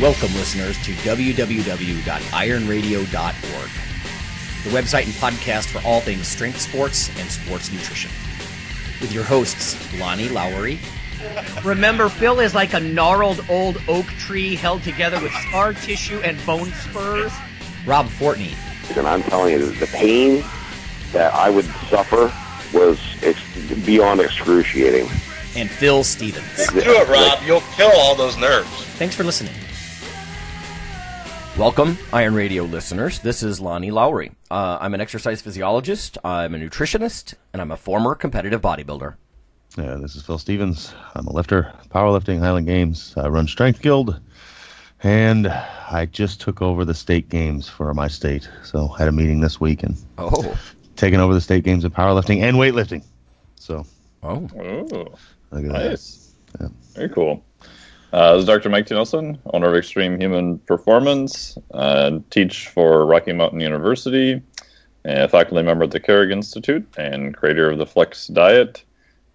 Welcome, listeners, to www.ironradio.org, the website and podcast for all things strength sports and sports nutrition. With your hosts, Lonnie Lowry. Remember, Phil is like a gnarled old oak tree held together with scar tissue and bone spurs. Rob Fortney. And I'm telling you, the pain that I would suffer was beyond excruciating. And Phil Stevens. Just do it, Rob. You'll kill all those nerves. Thanks for listening. Welcome, Iron Radio listeners. This is Lonnie Lowry. I'm an exercise physiologist, I'm a nutritionist, and I'm a former competitive bodybuilder. Yeah, this is Phil Stevens. I'm a lifter, powerlifting, Highland Games. I run Strength Guild, and I just took over the state games for my state. So I had a meeting this week and taking over the state games in powerlifting and weightlifting. So, Oh, look at nice. that. Yeah. Very cool. This is Dr. Mike T. Nelson, owner of Extreme Human Performance, teach for Rocky Mountain University, a faculty member at the Carrick Institute, and creator of the Flex Diet.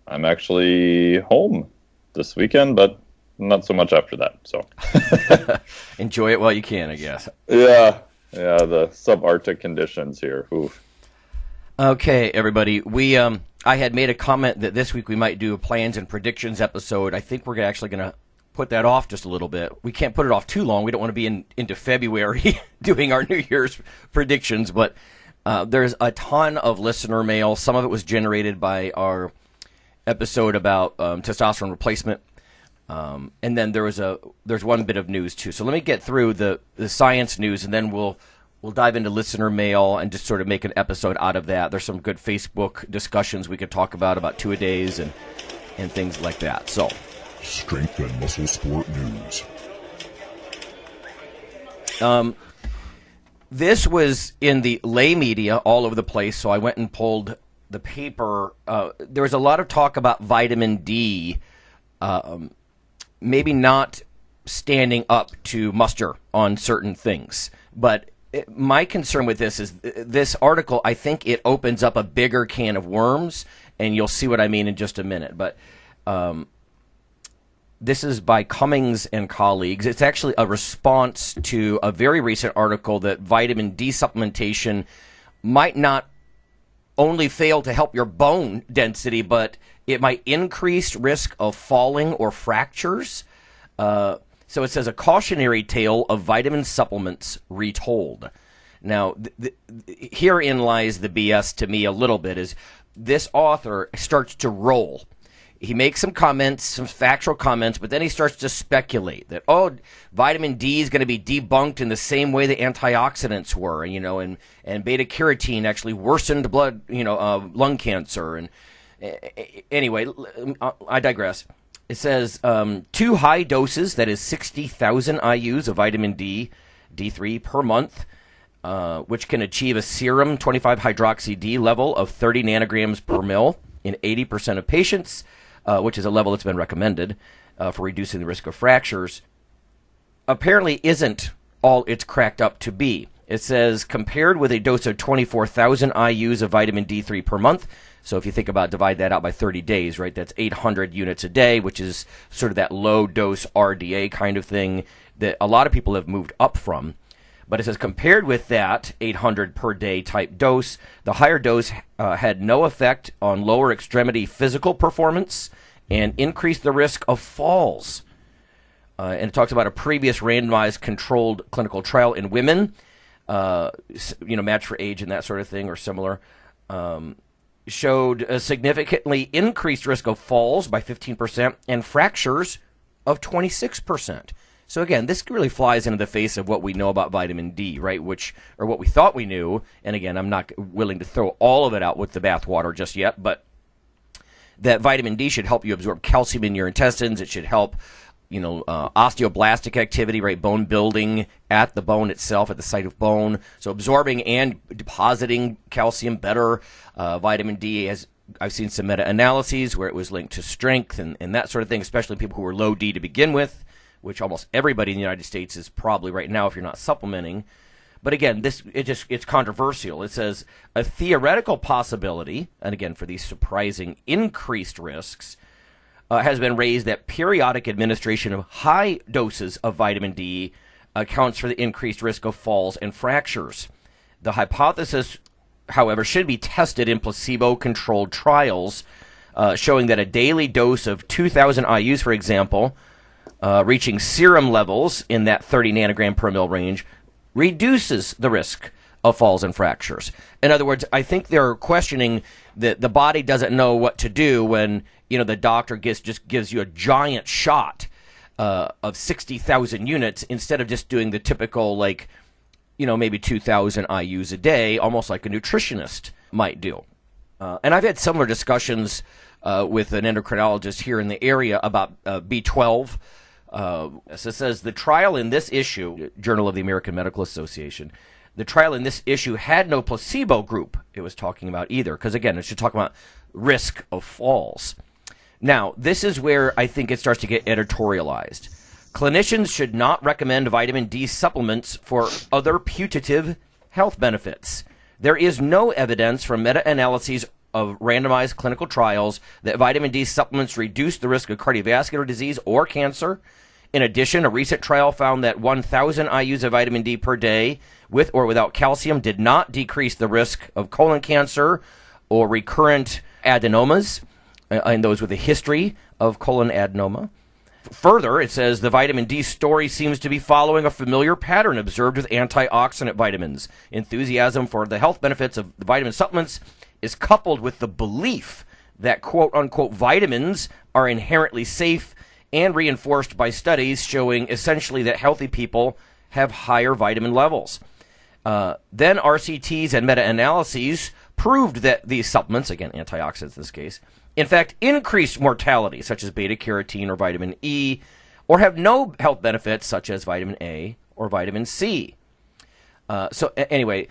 I'm actually home this weekend, but not so much after that. So Enjoy it while you can, I guess. Yeah, the subarctic conditions here. Oof. Okay, everybody. I had made a comment that this week we might do a plans and predictions episode. I think we're actually going to put that off just a little bit. We can't put it off too long. We don't want to be into February doing our New Year's predictions, but there's a ton of listener mail. Some of it was generated by our episode about testosterone replacement, and then there's one bit of news too. So let me get through the science news, and then we'll dive into listener mail and just sort of make an episode out of that. There's some good Facebook discussions we could talk about two-a-days and things like that. So, Strength and muscle sport news. This was in the lay media all over the place, so I went and pulled the paper. There was a lot of talk about vitamin D, maybe not standing up to muster on certain things. But my concern with this is this article, I think it opens up a bigger can of worms, and you'll see what I mean in just a minute. But this is by Cummings and colleagues. It's actually a response to a very recent article that vitamin D supplementation might not only fail to help your bone density, but it might increase risk of falling or fractures. So it says a cautionary tale of vitamin supplements retold. Now, herein lies the BS to me a little bit, is this author starts to roll. He makes some comments, some factual comments, but then he starts to speculate that, vitamin D is going to be debunked in the same way the antioxidants were, and beta carotene actually worsened blood, lung cancer. And anyway, I digress. It says 2 high doses, that is 60,000 IUs of vitamin D, D3 per month, which can achieve a serum 25-hydroxy-D level of 30 nanograms per mil in 80% of patients, which is a level that's been recommended for reducing the risk of fractures, apparently isn't all it's cracked up to be. It says compared with a dose of 24,000 IUs of vitamin D3 per month, so if you think about divide that out by 30 days, right, that's 800 units a day, which is sort of that low-dose RDA kind of thing that a lot of people have moved up from. But it says compared with that 800 per day type dose, the higher dose had no effect on lower extremity physical performance and increased the risk of falls. And it talks about a previous randomized controlled clinical trial in women, matched for age and that sort of thing or similar, showed a significantly increased risk of falls by 15% and fractures of 26%. So again, this really flies into the face of what we know about vitamin D, right? Or what we thought we knew. And again, I'm not willing to throw all of it out with the bathwater just yet, but that vitamin D should help you absorb calcium in your intestines. It should help, osteoblastic activity, right? Bone building at the bone itself, at the site of bone. So absorbing and depositing calcium better. Vitamin D I've seen some meta-analyses where it was linked to strength and that sort of thing, especially people who were low D to begin with, which almost everybody in the United States is probably right now if you're not supplementing. But again, it's controversial. It says a theoretical possibility, and again for these surprising increased risks, has been raised that periodic administration of high doses of vitamin D accounts for the increased risk of falls and fractures. The hypothesis, however, should be tested in placebo-controlled trials, showing that a daily dose of 2,000 IUs, for example, reaching serum levels in that 30 nanogram per mil range, reduces the risk of falls and fractures. In other words, I think they're questioning that the body doesn't know what to do when the doctor just gives you a giant shot of 60,000 units instead of just doing the typical maybe 2,000 IUs a day, almost like a nutritionist might do. And I've had similar discussions with an endocrinologist here in the area about B12. So it says the trial in this issue, Journal of the American Medical Association, the trial in this issue had no placebo group it was talking about either, because again, it should talk about risk of falls. Now, this is where I think it starts to get editorialized. Clinicians should not recommend vitamin D supplements for other putative health benefits. There is no evidence from meta-analyses of randomized clinical trials that vitamin D supplements reduce the risk of cardiovascular disease or cancer. In addition, a recent trial found that 1,000 IUs of vitamin D per day, with or without calcium, did not decrease the risk of colon cancer or recurrent adenomas in those with a history of colon adenoma. Further, it says the vitamin D story seems to be following a familiar pattern observed with antioxidant vitamins. Enthusiasm for the health benefits of the vitamin supplements is coupled with the belief that quote-unquote vitamins are inherently safe and reinforced by studies showing essentially that healthy people have higher vitamin levels. Then RCTs and meta-analyses proved that these supplements, again antioxidants in this case, in fact increase mortality, such as beta-carotene or vitamin E, or have no health benefits, such as vitamin A or vitamin C. So anyway,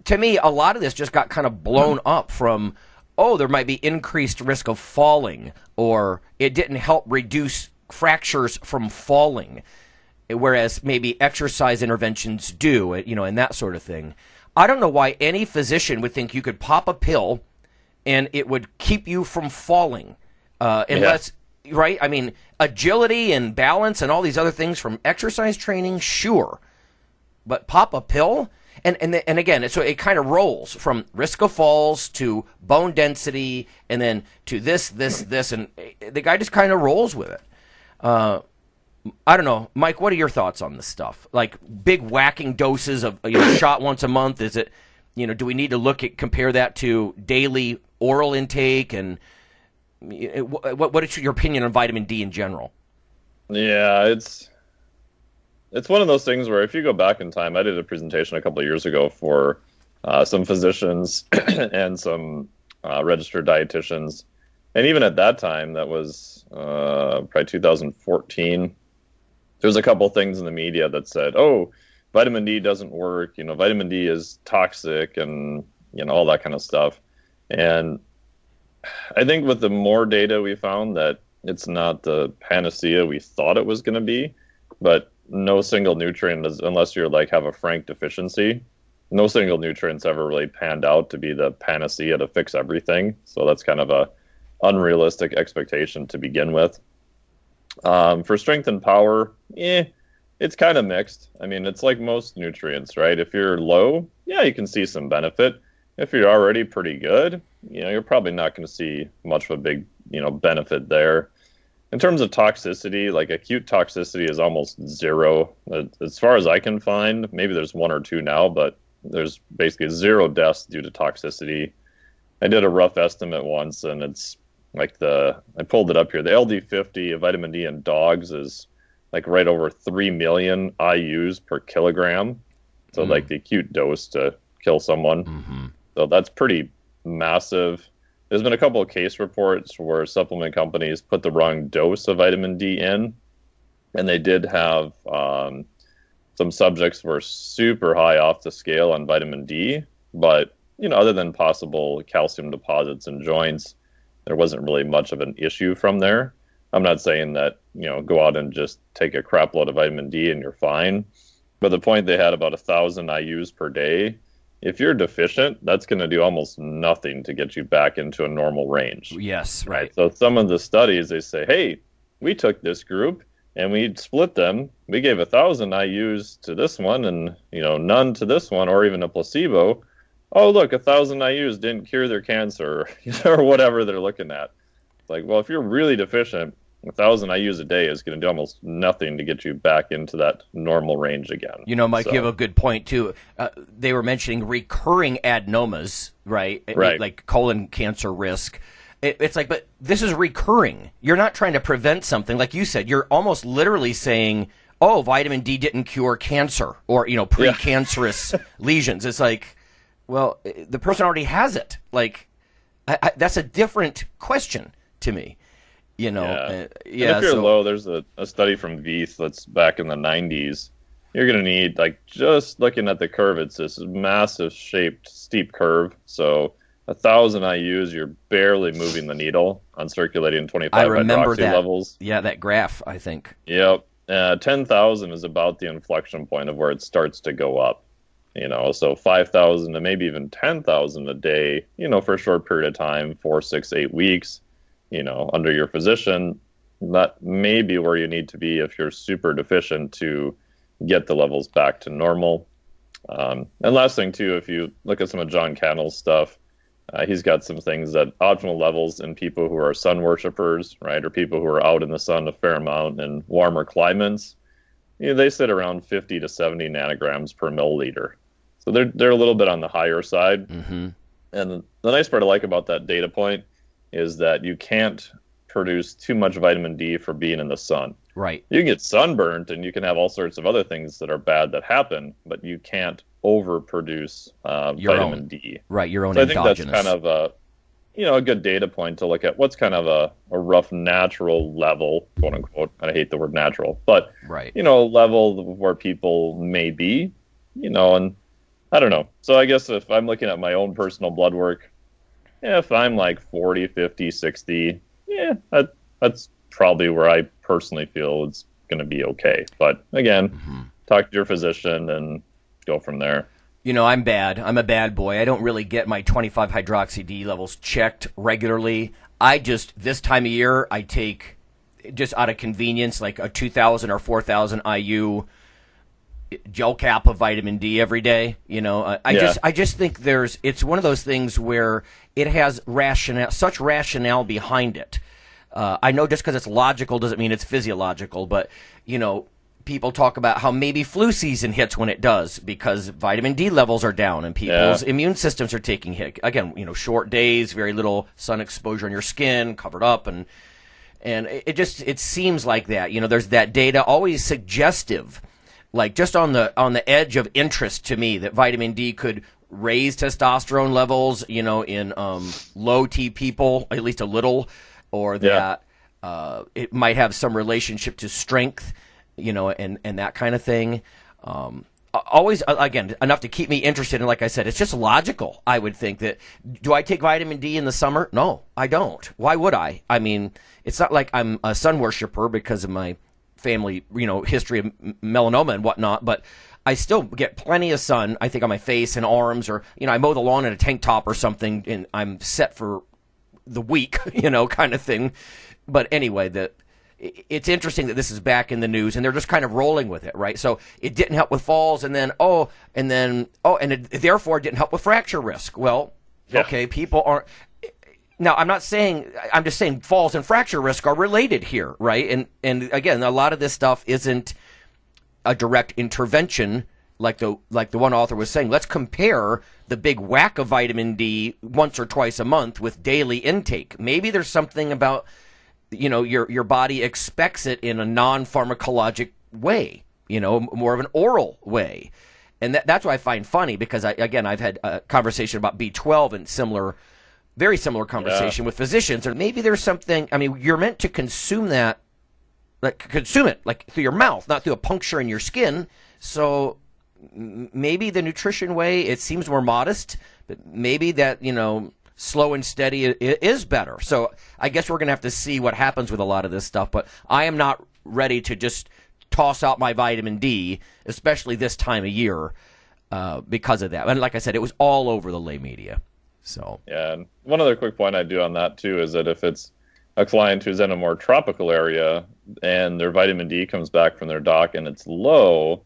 to me, a lot of this just got kind of blown up from, there might be increased risk of falling, or it didn't help reduce fractures from falling, whereas maybe exercise interventions do, and that sort of thing. I don't know why any physician would think you could pop a pill and it would keep you from falling, unless, right? I mean, agility and balance and all these other things from exercise training, sure. But pop a pill? And again, so it kind of rolls from risk of falls to bone density, and then to this, and the guy just kind of rolls with it. I don't know, Mike. What are your thoughts on this stuff? Like big whacking doses of shot once a month? Is it, do we need to compare that to daily oral intake? And what is your opinion on vitamin D in general? Yeah, it's one of those things where if you go back in time, I did a presentation a couple of years ago for some physicians and some registered dietitians. And even at that time, that was probably 2014, there's a couple things in the media that said, vitamin D doesn't work, vitamin D is toxic and, all that kind of stuff. And I think with the more data we found that it's not the panacea we thought it was going to be, but no single nutrient, unless you're have a frank deficiency, no single nutrient's ever really panned out to be the panacea to fix everything. So that's kind of a unrealistic expectation to begin with. For strength and power, it's kind of mixed. I mean, it's like most nutrients, right? If you're low, you can see some benefit. If you're already pretty good, you're probably not going to see much of a big, benefit there. In terms of toxicity, acute toxicity is almost zero. As far as I can find, maybe there's one or two now, but there's basically 0 deaths due to toxicity. I did a rough estimate once, and it's I pulled it up here. The LD50 of vitamin D in dogs is right over 3 million IUs per kilogram. So the acute dose to kill someone. Mm-hmm. So that's pretty massive. There's been a couple of case reports where supplement companies put the wrong dose of vitamin D in, and they did have some subjects were super high off the scale on vitamin D, but other than possible calcium deposits in joints, there wasn't really much of an issue from there. I'm not saying that go out and just take a crap load of vitamin D and you're fine, but the point they had about 1,000 IUs per day if you're deficient, that's going to do almost nothing to get you back into a normal range. Yes, right. So some of the studies, they say, hey, we took this group and we split them. We gave 1,000 IUs to this one and, none to this one, or even a placebo. Oh, look, 1,000 IUs didn't cure their cancer or whatever they're looking at. It's like, well, if you're really deficient, 1,000 IUs a day is going to do almost nothing to get you back into that normal range again. Mike, you have a good point, too. They were mentioning recurring adenomas, right? Right. Like colon cancer risk. It's like, but this is recurring. You're not trying to prevent something. Like you said, you're almost literally saying, oh, vitamin D didn't cure cancer or, precancerous lesions. It's like, well, the person already has it. Like, that's a different question to me. And if you're low, there's a study from Veith that's back in the 90s. You're going to need, just looking at the curve, it's this massive shaped, steep curve. So 1,000 IUs, you're barely moving the needle on circulating 25 hydroxy levels. Yeah, that graph, I think. Yep. 10,000 is about the inflection point of where it starts to go up. So 5,000 to maybe even 10,000 a day, for a short period of time, 4, 6, 8 weeks, under your physician. That may be where you need to be if you're super deficient to get the levels back to normal. And last thing, too, if you look at some of John Cannell's stuff, he's got some things that optimal levels in people who are sun worshipers, right, or people who are out in the sun a fair amount in warmer climates, they sit around 50 to 70 nanograms per milliliter. So they're a little bit on the higher side. Mm-hmm. And the nice part I like about that data point is that you can't produce too much vitamin D for being in the sun. Right. You can get sunburnt and you can have all sorts of other things that are bad that happen, but you can't overproduce vitamin D. Right, your own so endogenous. I think that's kind of a good data point to look at what's kind of a rough natural level, quote unquote. I hate the word natural, but right. Level where people may be, and I don't know. So I guess if I'm looking at my own personal blood work, if I'm like 40, 50, 60, that's probably where I personally feel it's going to be okay. But again, talk to your physician and go from there. I'm bad. I'm a bad boy. I don't really get my 25 hydroxy D levels checked regularly. This time of year, I take, just out of convenience, like a 2,000 or 4,000 IU gel cap of vitamin D every day. I just think it's one of those things where it has such rationale behind it. I know just because it's logical doesn't mean it's physiological, but people talk about how maybe flu season hits when it does because vitamin D levels are down and people's immune systems are taking hit. Again, short days, very little sun exposure on your skin, covered up, and it seems like that. There's that data always suggestive, like just on the edge of interest to me, that vitamin D could raise testosterone levels, in low T people, at least a little, or that it might have some relationship to strength, and that kind of thing. Always, again, enough to keep me interested. And like I said, it's just logical. I would think that, do I take vitamin D in the summer? No, I don't. Why would I? I mean, it's not like I'm a sun worshiper because of my family, history of melanoma and whatnot, but I still get plenty of sun, I think, on my face and arms, or, I mow the lawn in a tank top or something, and I'm set for the week, kind of thing. But anyway, it's interesting that this is back in the news, and they're just kind of rolling with it, right? So it didn't help with falls, and it therefore didn't help with fracture risk. Well, okay, people aren't. Now, I'm just saying falls and fracture risk are related here, right? And again, a lot of this stuff isn't a direct intervention like the one author was saying. Let's compare the big whack of vitamin D once or twice a month with daily intake. Maybe there's something about, your body expects it in a non-pharmacologic way, more of an oral way. And that's what I find funny, because I've had a conversation about B12 and very similar conversation with physicians. Or maybe there's something, you're meant to consume that, consume it through your mouth, not through a puncture in your skin. So maybe the nutrition way, it seems more modest, but maybe that, slow and steady is better. So I guess we're going to have to see what happens with a lot of this stuff, but I am not ready to just toss out my vitamin D, especially this time of year. because of that. And like I said, it was all over the lay media. So yeah, and one other quick point I do on that too is that if it's a client who's in a more tropical area and their vitamin D comes back from their doc and it's low,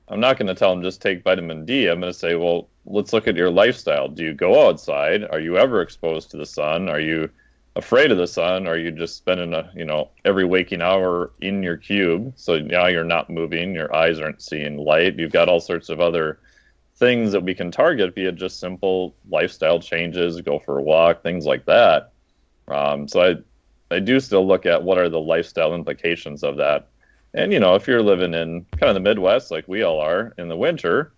I'm not going to tell them just take vitamin D. I'm going to say, well, let's look at your lifestyle. Do you go outside? Are you ever exposed to the sun? Are you afraid of the sun? Are you just spending every waking hour in your cube? So now you're not moving. Your eyes aren't seeing light. You've got all sorts of other things that we can target via just simple lifestyle changes, go for a walk, things like that. So I do still look at what are the lifestyle implications of that. And, if you're living in kind of the Midwest like we all are in the winter,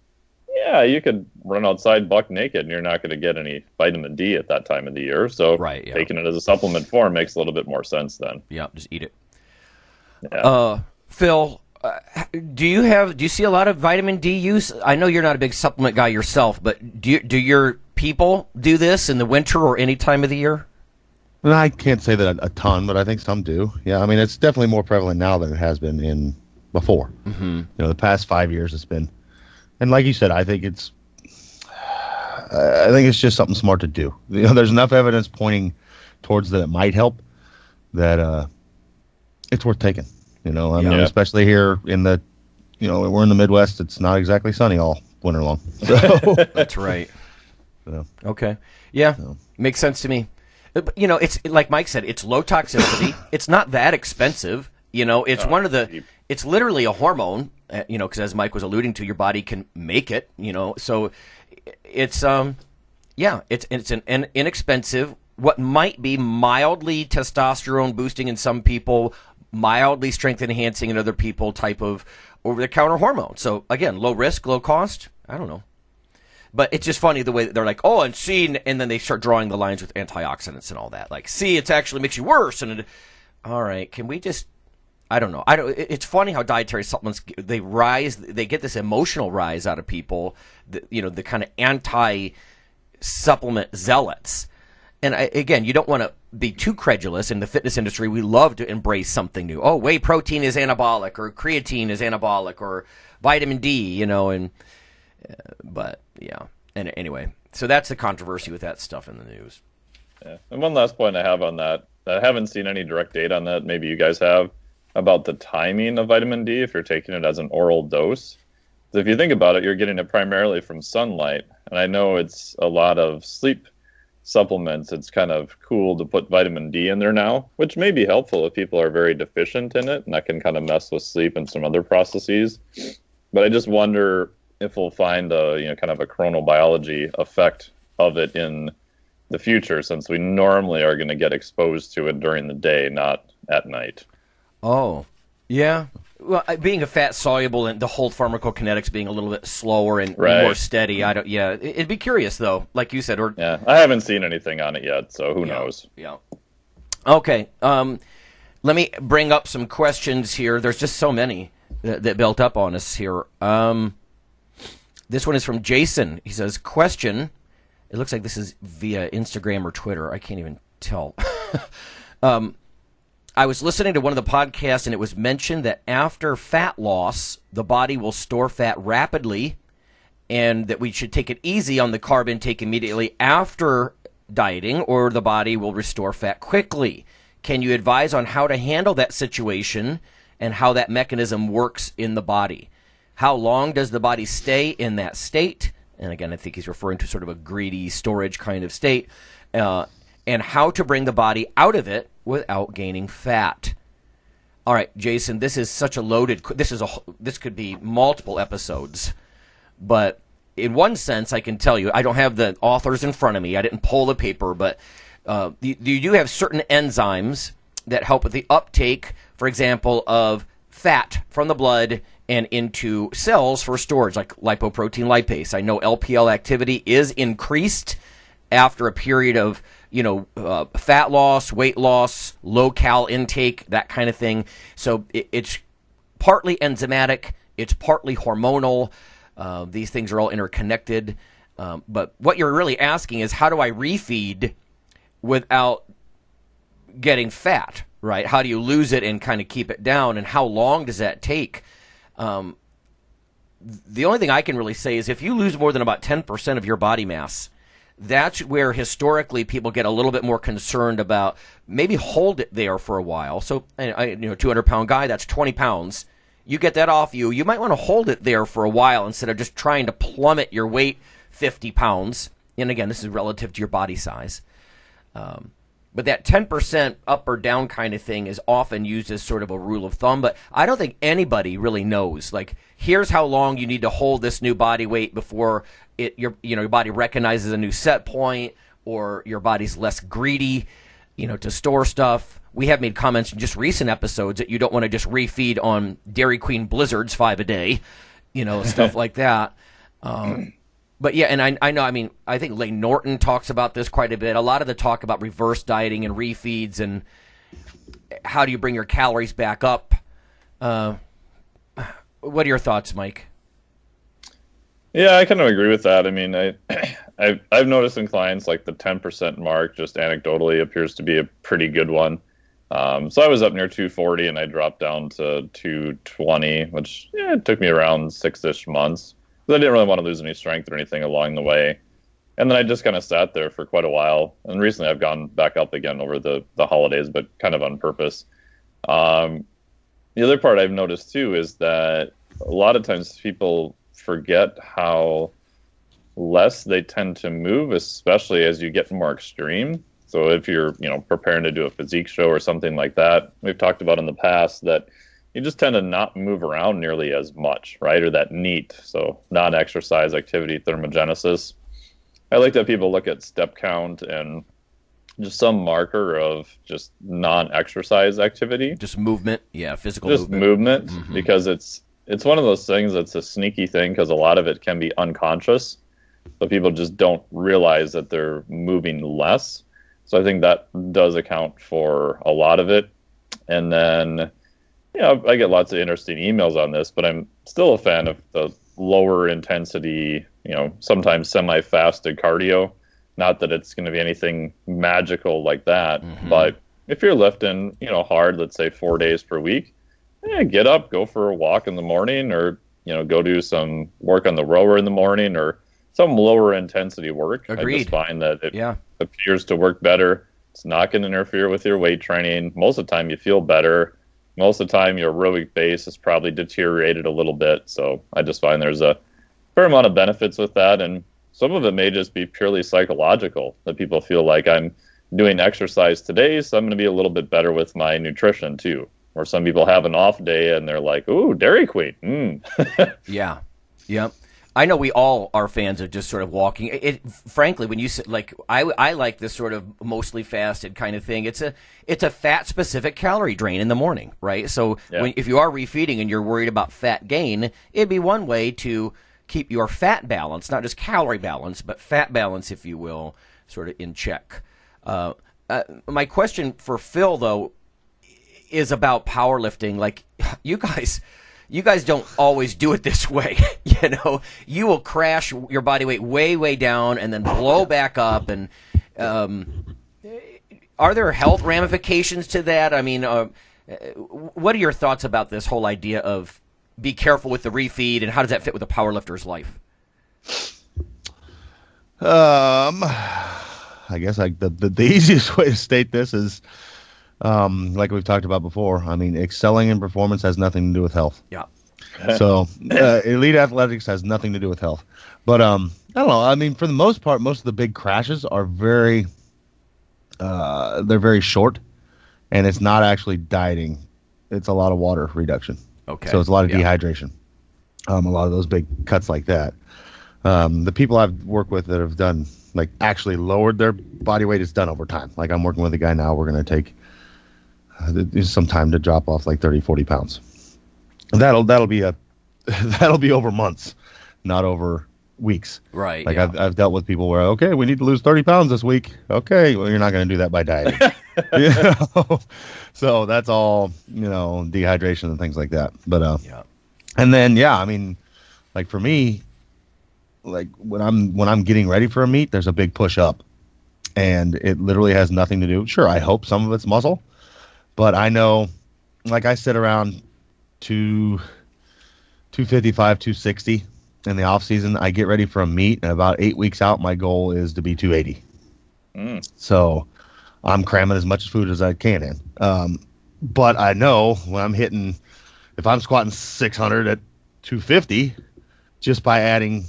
yeah, you could run outside buck naked and you're not going to get any vitamin D at that time of the year. So right, yeah. Taking it as a supplement form makes a little bit more sense then. Yeah, just eat it. Yeah. Phil, do you see a lot of vitamin D use? I know you're not a big supplement guy yourself, but do your people do this in the winter or any time of the year? Well, I can't say that a ton, but I think some do. Yeah, I mean, it's definitely more prevalent now than it has been before. Mm-hmm. The past 5 years it's been, and like you said, I think it's just something smart to do. There's enough evidence pointing towards that it might help that it's worth taking. I mean, especially here in the, we're in the Midwest. It's not exactly sunny all winter long. So. That's right. So. Okay. Yeah, makes sense to me. It's like Mike said, it's low toxicity. It's not that expensive. It's it's literally a hormone, because as Mike was alluding to, your body can make it, so it's, it's an inexpensive, what might be mildly testosterone boosting in some people, mildly strength enhancing in other people type of over-the-counter hormone. So again, low risk, low cost. I don't know. But it's just funny the way that they're like, oh, and see, and then they start drawing the lines with antioxidants and all that. Like, see, it actually makes you worse. And all right, can we just? I don't know. It's funny how dietary supplements they get this emotional rise out of people. The kind of anti-supplement zealots. And again, you don't want to be too credulous. In the fitness industry, we love to embrace something new. Oh, whey protein is anabolic, or creatine is anabolic, or vitamin D. But yeah, and anyway, so that's the controversy with that stuff in the news. Yeah, and one last point I have on that, I haven't seen any direct data on that. Maybe you guys have, about the timing of vitamin D if you're taking it as an oral dose. So if you think about it, you're getting it primarily from sunlight, and I know it's a lot of sleep supplements. It's kind of cool to put vitamin D in there now, which may be helpful if people are very deficient in it, and that can kind of mess with sleep and some other processes. But I just wonder if we'll find a kind of a chronobiology effect of it in the future, since we normally are going to get exposed to it during the day, not at night. Oh, yeah. Well, being a fat soluble and the whole pharmacokinetics being a little bit slower and more steady, I don't. Yeah, it'd be curious though, like you said. Yeah, I haven't seen anything on it yet, so who knows? Yeah. Okay. Let me bring up some questions here. There's just so many that built up on us here. This one is from Jason. He says, question. It looks like this is via Instagram or Twitter. I can't even tell. I was listening to one of the podcasts, and it was mentioned that after fat loss, the body will store fat rapidly, and that we should take it easy on the carb intake immediately after dieting, or the body will restore fat quickly. Can you advise on how to handle that situation and how that mechanism works in the body? How long does the body stay in that state? And again, I think he's referring to sort of a greedy storage kind of state. And how to bring the body out of it without gaining fat. All right, Jason, this is such a loaded. This could be multiple episodes, but in one sense, I can tell you, I don't have the authors in front of me. I didn't pull the paper, but you do have certain enzymes that help with the uptake, for example, of fat from the blood and into cells for storage, like lipoprotein lipase. I know LPL activity is increased after a period of fat loss, weight loss, low-cal intake, that kind of thing. So it's partly enzymatic, it's partly hormonal. These things are all interconnected. But what you're really asking is, how do I refeed without getting fat, right? How do you lose it and kind of keep it down, and how long does that take? the only thing I can really say is if you lose more than about 10% of your body mass, that's where historically people get a little bit more concerned about maybe hold it there for a while. So, 200-pound guy, that's 20 pounds. You get that off you. You might want to hold it there for a while instead of just trying to plummet your weight 50 pounds. And again, this is relative to your body size. But that 10% up or down kind of thing is often used as sort of a rule of thumb. But I don't think anybody really knows. Like, here's how long you need to hold this new body weight before your body recognizes a new set point, or your body's less greedy, to store stuff. We have made comments in just recent episodes that you don't want to just refeed on Dairy Queen Blizzards 5 a day, stuff like that. But yeah, and I know, I think Lane Norton talks about this quite a bit. A lot of the talk about reverse dieting and refeeds and how do you bring your calories back up. What are your thoughts, Mike? Yeah, I kind of agree with that. I mean, I've noticed in clients like the 10% mark, just anecdotally, appears to be a pretty good one. So I was up near 240 and I dropped down to 220, which it took me around 6-ish months. I didn't really want to lose any strength or anything along the way. And then I just kind of sat there for quite a while. And recently I've gone back up again over the holidays, but kind of on purpose. The other part I've noticed too is that a lot of times people forget how less they tend to move, especially as you get more extreme. So if you're, preparing to do a physique show or something like that, we've talked about in the past that you just tend to not move around nearly as much, right? Or that NEAT, so non-exercise activity thermogenesis. I like that people look at step count and just some marker of just non-exercise activity. Just movement, yeah, physical just movement. Mm-hmm. Because it's one of those things that's a sneaky thing because a lot of it can be unconscious. So people just don't realize that they're moving less. So I think that does account for a lot of it. And then, I get lots of interesting emails on this, but I'm still a fan of the lower intensity, sometimes semi-fasted cardio. Not that it's going to be anything magical like that, but if you're lifting, hard, let's say 4 days per week, get up, go for a walk in the morning, or, go do some work on the rower in the morning, or some lower intensity work. Agreed. I just find that it appears to work better. It's not going to interfere with your weight training. Most of the time you feel better. Most of the time your aerobic base is probably deteriorated a little bit. So I just find there's a fair amount of benefits with that. And some of it may just be purely psychological, that people feel like I'm doing exercise today, so I'm going to be a little bit better with my nutrition too. Or some people have an off day and they're like, ooh, Dairy Queen. Yeah. Yep. I know we all are fans of just sort of walking. Frankly, when you say, like, I like this sort of mostly fasted kind of thing. It's a fat specific calorie drain in the morning, right? So if you are refeeding and you're worried about fat gain, it'd be one way to keep your fat balance, not just calorie balance, but fat balance, if you will, sort of in check. My question for Phil, though, is about powerlifting. Like, you guys don't always do it this way. You will crash your body weight way, way down and then blow back up. And are there health ramifications to that? I mean, what are your thoughts about this whole idea of be careful with the refeed, and how does that fit with a powerlifter's life? I guess the easiest way to state this is, like we've talked about before, excelling in performance has nothing to do with health. Yeah. So elite athletics has nothing to do with health. But I don't know. For the most part, most of the big crashes are they're very short, and it's not actually dieting. It's a lot of water reduction. Okay. So it's a lot of dehydration. A lot of those big cuts like that. The people I've worked with that have done, like, actually lowered their body weight, it's done over time. Like, I'm working with a guy now, we're going to take some time to drop off like 30, 40 pounds. That'll be over months, not over weeks. Right. Like, I've dealt with people where, okay, we need to lose 30 pounds this week. Okay, well, you're not going to do that by dieting. So that's all, dehydration and things like that. But and then like for me, like when I'm getting ready for a meet, there's a big push up, and it literally has nothing to do. Sure, I hope some of it's muscle, but I know, like, I sit around 2 255, 260 in the off season. I get ready for a meet, and about 8 weeks out, my goal is to be 280. So I'm cramming as much food as I can in. But I know when I'm hitting, if I'm squatting 600 at 250, just by adding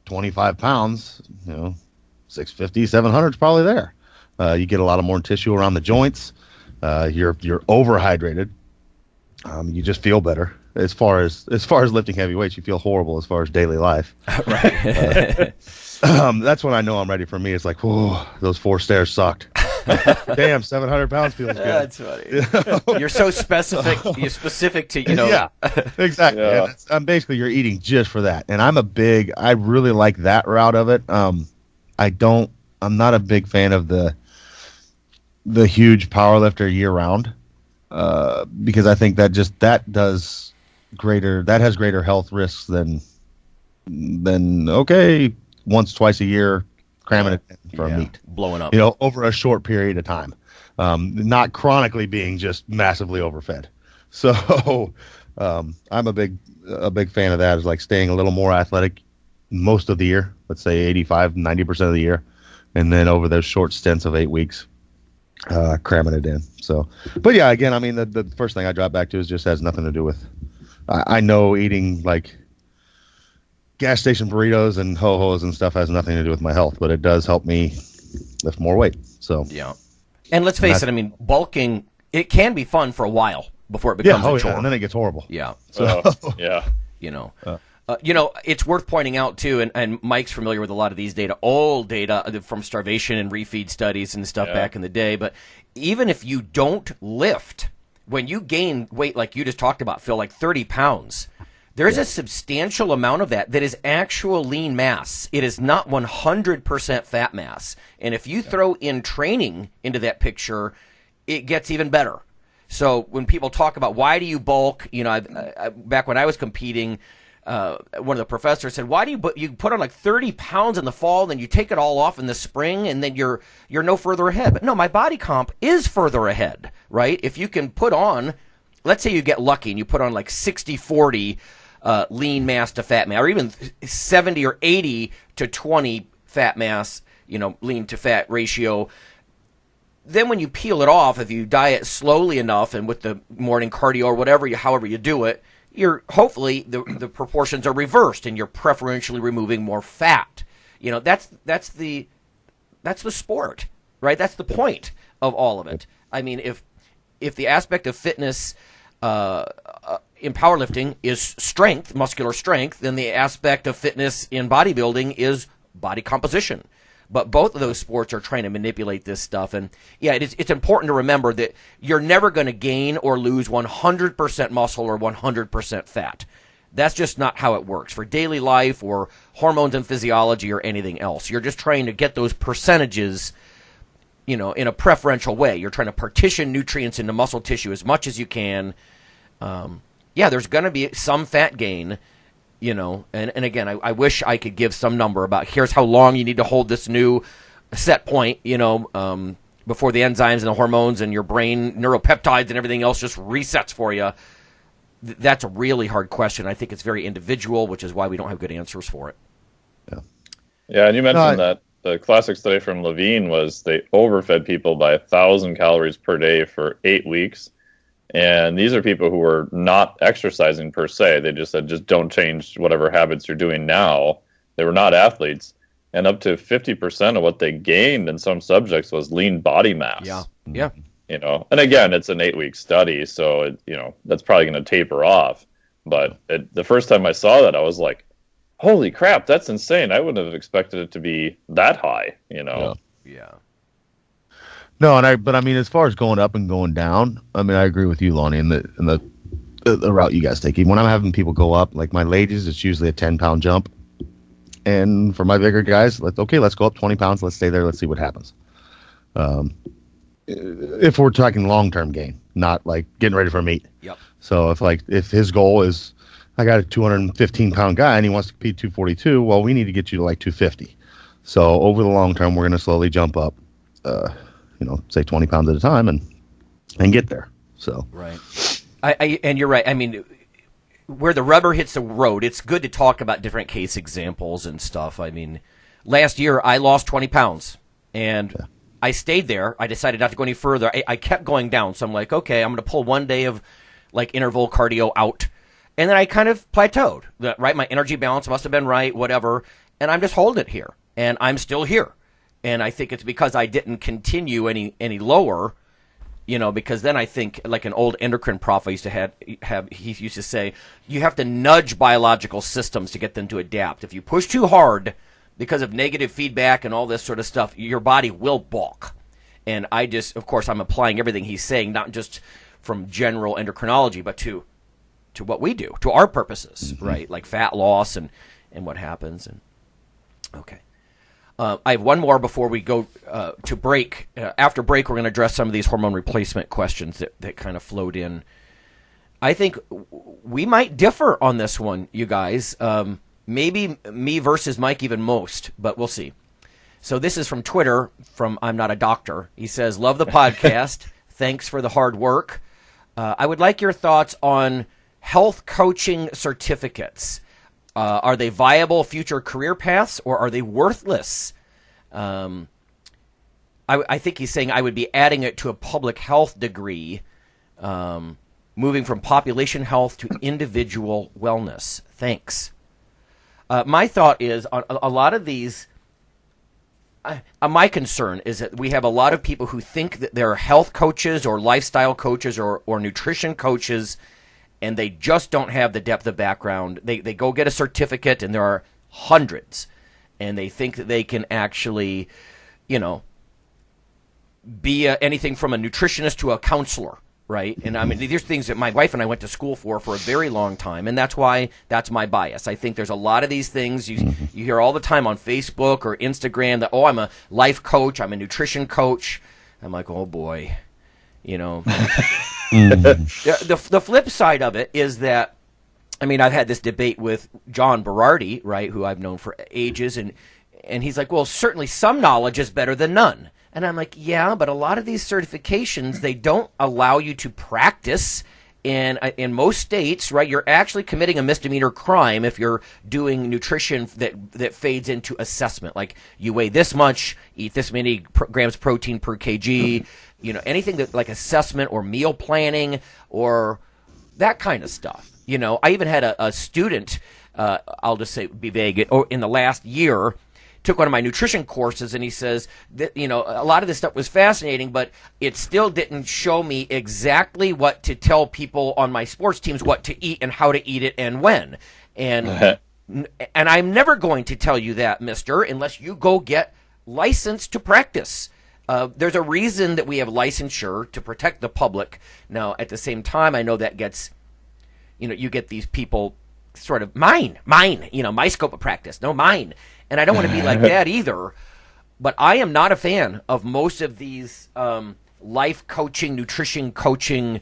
25 pounds, 650, 700 is probably there. You get a lot of more tissue around the joints. You're overhydrated. You just feel better. As far as lifting heavy weights, you feel horrible as far as daily life. Right. That's when I know I'm ready for me. It's like, whoa, those 4 stairs sucked. Damn, 700 pounds feels good. That's funny. You're so specific. You're specific to, Yeah, exactly. Yeah. And I'm basically, you're eating just for that. And I really like that route of it. I'm not a big fan of the huge power lifter year round, because I think that has greater health risks than once, twice a year, cramming it in for a meet. Blowing up. Over a short period of time. Not chronically being just massively overfed. So I'm a big fan of that, is like staying a little more athletic most of the year, let's say 85, 90% of the year. And then over those short stints of 8 weeks, cramming it in. So, but yeah, again, I mean, the first thing I drop back to is just has nothing to do with, I know eating like gas station burritos and ho-hos and stuff has nothing to do with my health, but it does help me lift more weight. So yeah, and let's face it. I mean, bulking, it can be fun for a while before it becomes a chore. And then it gets horrible. Yeah. So yeah. It's worth pointing out too, and Mike's familiar with a lot of these old data from starvation and refeed studies and stuff back in the day. But even if you don't lift, when you gain weight like you just talked about, Phil, like 30 pounds. There's a substantial amount of that is actual lean mass. It is not 100% fat mass. And if you throw in training into that picture, it gets even better. So when people talk about why do you bulk, back when I was competing, one of the professors said, why do you put on like 30 pounds in the fall, then you take it all off in the spring, and then you're no further ahead. But no, my body comp is further ahead, right? If you can put on, let's say you get lucky and you put on like 60-40 lean mass to fat mass, or even 70 or 80 to 20 fat mass, lean to fat ratio. Then when you peel it off, if you diet slowly enough and with the morning cardio or whatever, however you do it, hopefully the proportions are reversed and you're preferentially removing more fat. That's the sport, right? That's the point of all of it. I mean, if the aspect of fitness in powerlifting is strength, muscular strength, then the aspect of fitness in bodybuilding is body composition. But both of those sports are trying to manipulate this stuff. And yeah, it's important to remember that you're never going to gain or lose 100% muscle or 100% fat. That's just not how it works for daily life or hormones and physiology or anything else. You're just trying to get those percentages, in a preferential way. You're trying to partition nutrients into muscle tissue as much as you can. There's going to be some fat gain, and again, I wish I could give some number about here's how long you need to hold this new set point, before the enzymes and the hormones and your brain neuropeptides and everything else just resets for you. That's a really hard question. I think it's very individual, which is why we don't have good answers for it. Yeah, and you mentioned that the classic study from Levine was they overfed people by 1,000 calories per day for 8 weeks. And these are people who were not exercising per se. They just said, just don't change whatever habits you're doing now. They were not athletes. And up to 50% of what they gained in some subjects was lean body mass. Yeah. And again, it's an 8-week study, so, that's probably going to taper off. But the first time I saw that, I was like, holy crap, that's insane. I wouldn't have expected it to be that high, Yeah. No, but I mean, as far as going up and going down, I mean, I agree with you, Lonnie, in the route you guys take. Even when I'm having people go up, like my ladies, it's usually a 10-pound jump. And for my bigger guys, let's go up 20 pounds. Let's stay there. Let's see what happens. If we're talking long-term gain, not like getting ready for a meet. Yep. So if his goal is, I got a 215-pound guy and he wants to compete 242, well, we need to get you to like 250. So over the long term, we're going to slowly jump up, say 20 pounds at a time and get there. So right. And you're right. I mean, where the rubber hits the road, it's good to talk about different case examples and stuff. I mean, last year I lost 20 pounds, and I stayed there. I decided not to go any further. I kept going down, so I'm like, okay, I'm going to pull one day of like interval cardio out, and then I kind of plateaued. Right, my energy balance must have been right, whatever, and I'm just holding it here, and I'm still here. And I think it's because I didn't continue any lower, because then I think, like an old endocrine prof I used to have, he used to say, you have to nudge biological systems to get them to adapt. If you push too hard because of negative feedback and all this sort of stuff, your body will balk. And of course, I'm applying everything he's saying, not just from general endocrinology, but to what we do, to our purposes, right? Like fat loss and what happens. And okay. I have one more before we go to break. After break, we're going to address some of these hormone replacement questions that kind of flowed in. I think we might differ on this one, you guys. Maybe me versus Mike even most, but we'll see. So this is from Twitter, from I'm Not a Doctor. He says, love the podcast. Thanks for the hard work. I would like your thoughts on health coaching certificates. Are they viable future career paths, or are they worthless? I think he's saying I would be adding it to a public health degree, moving from population health to individual wellness. Thanks. My thought is on a lot of these, my concern is that we have a lot of people who think that they're health coaches or lifestyle coaches or nutrition coaches, and they just don't have the depth of background. They go get a certificate, and there are hundreds, and they think that they can actually, be anything from a nutritionist to a counselor, right? And I mean, there's things that my wife and I went to school for a very long time, and that's my bias. I think there's a lot of these things you hear all the time on Facebook or Instagram that, I'm a life coach, I'm a nutrition coach. I'm like, oh boy, The flip side of it is that, I mean, I've had this debate with John Berardi, right, who I've known for ages, and he's like, well, certainly some knowledge is better than none. And I'm like, yeah, but a lot of these certifications, they don't allow you to practice in most states, right? You're actually committing a misdemeanor crime if you're doing nutrition that fades into assessment. Like, you weigh this much, eat this many grams protein per kg, anything that like assessment or meal planning or that kind of stuff. I even had a student, I'll just say, be vague, in the last year, took one of my nutrition courses, and he says that, a lot of this stuff was fascinating, but it still didn't show me exactly what to tell people on my sports teams what to eat and how to eat it and when. And I'm never going to tell you that, mister, unless you go get licensed to practice. There's a reason that we have licensure to protect the public. Now, at the same time, I know that gets, you get these people sort of, mine, my scope of practice, no, mine. And I don't want to be like that either. But I am not a fan of most of these life coaching, nutrition coaching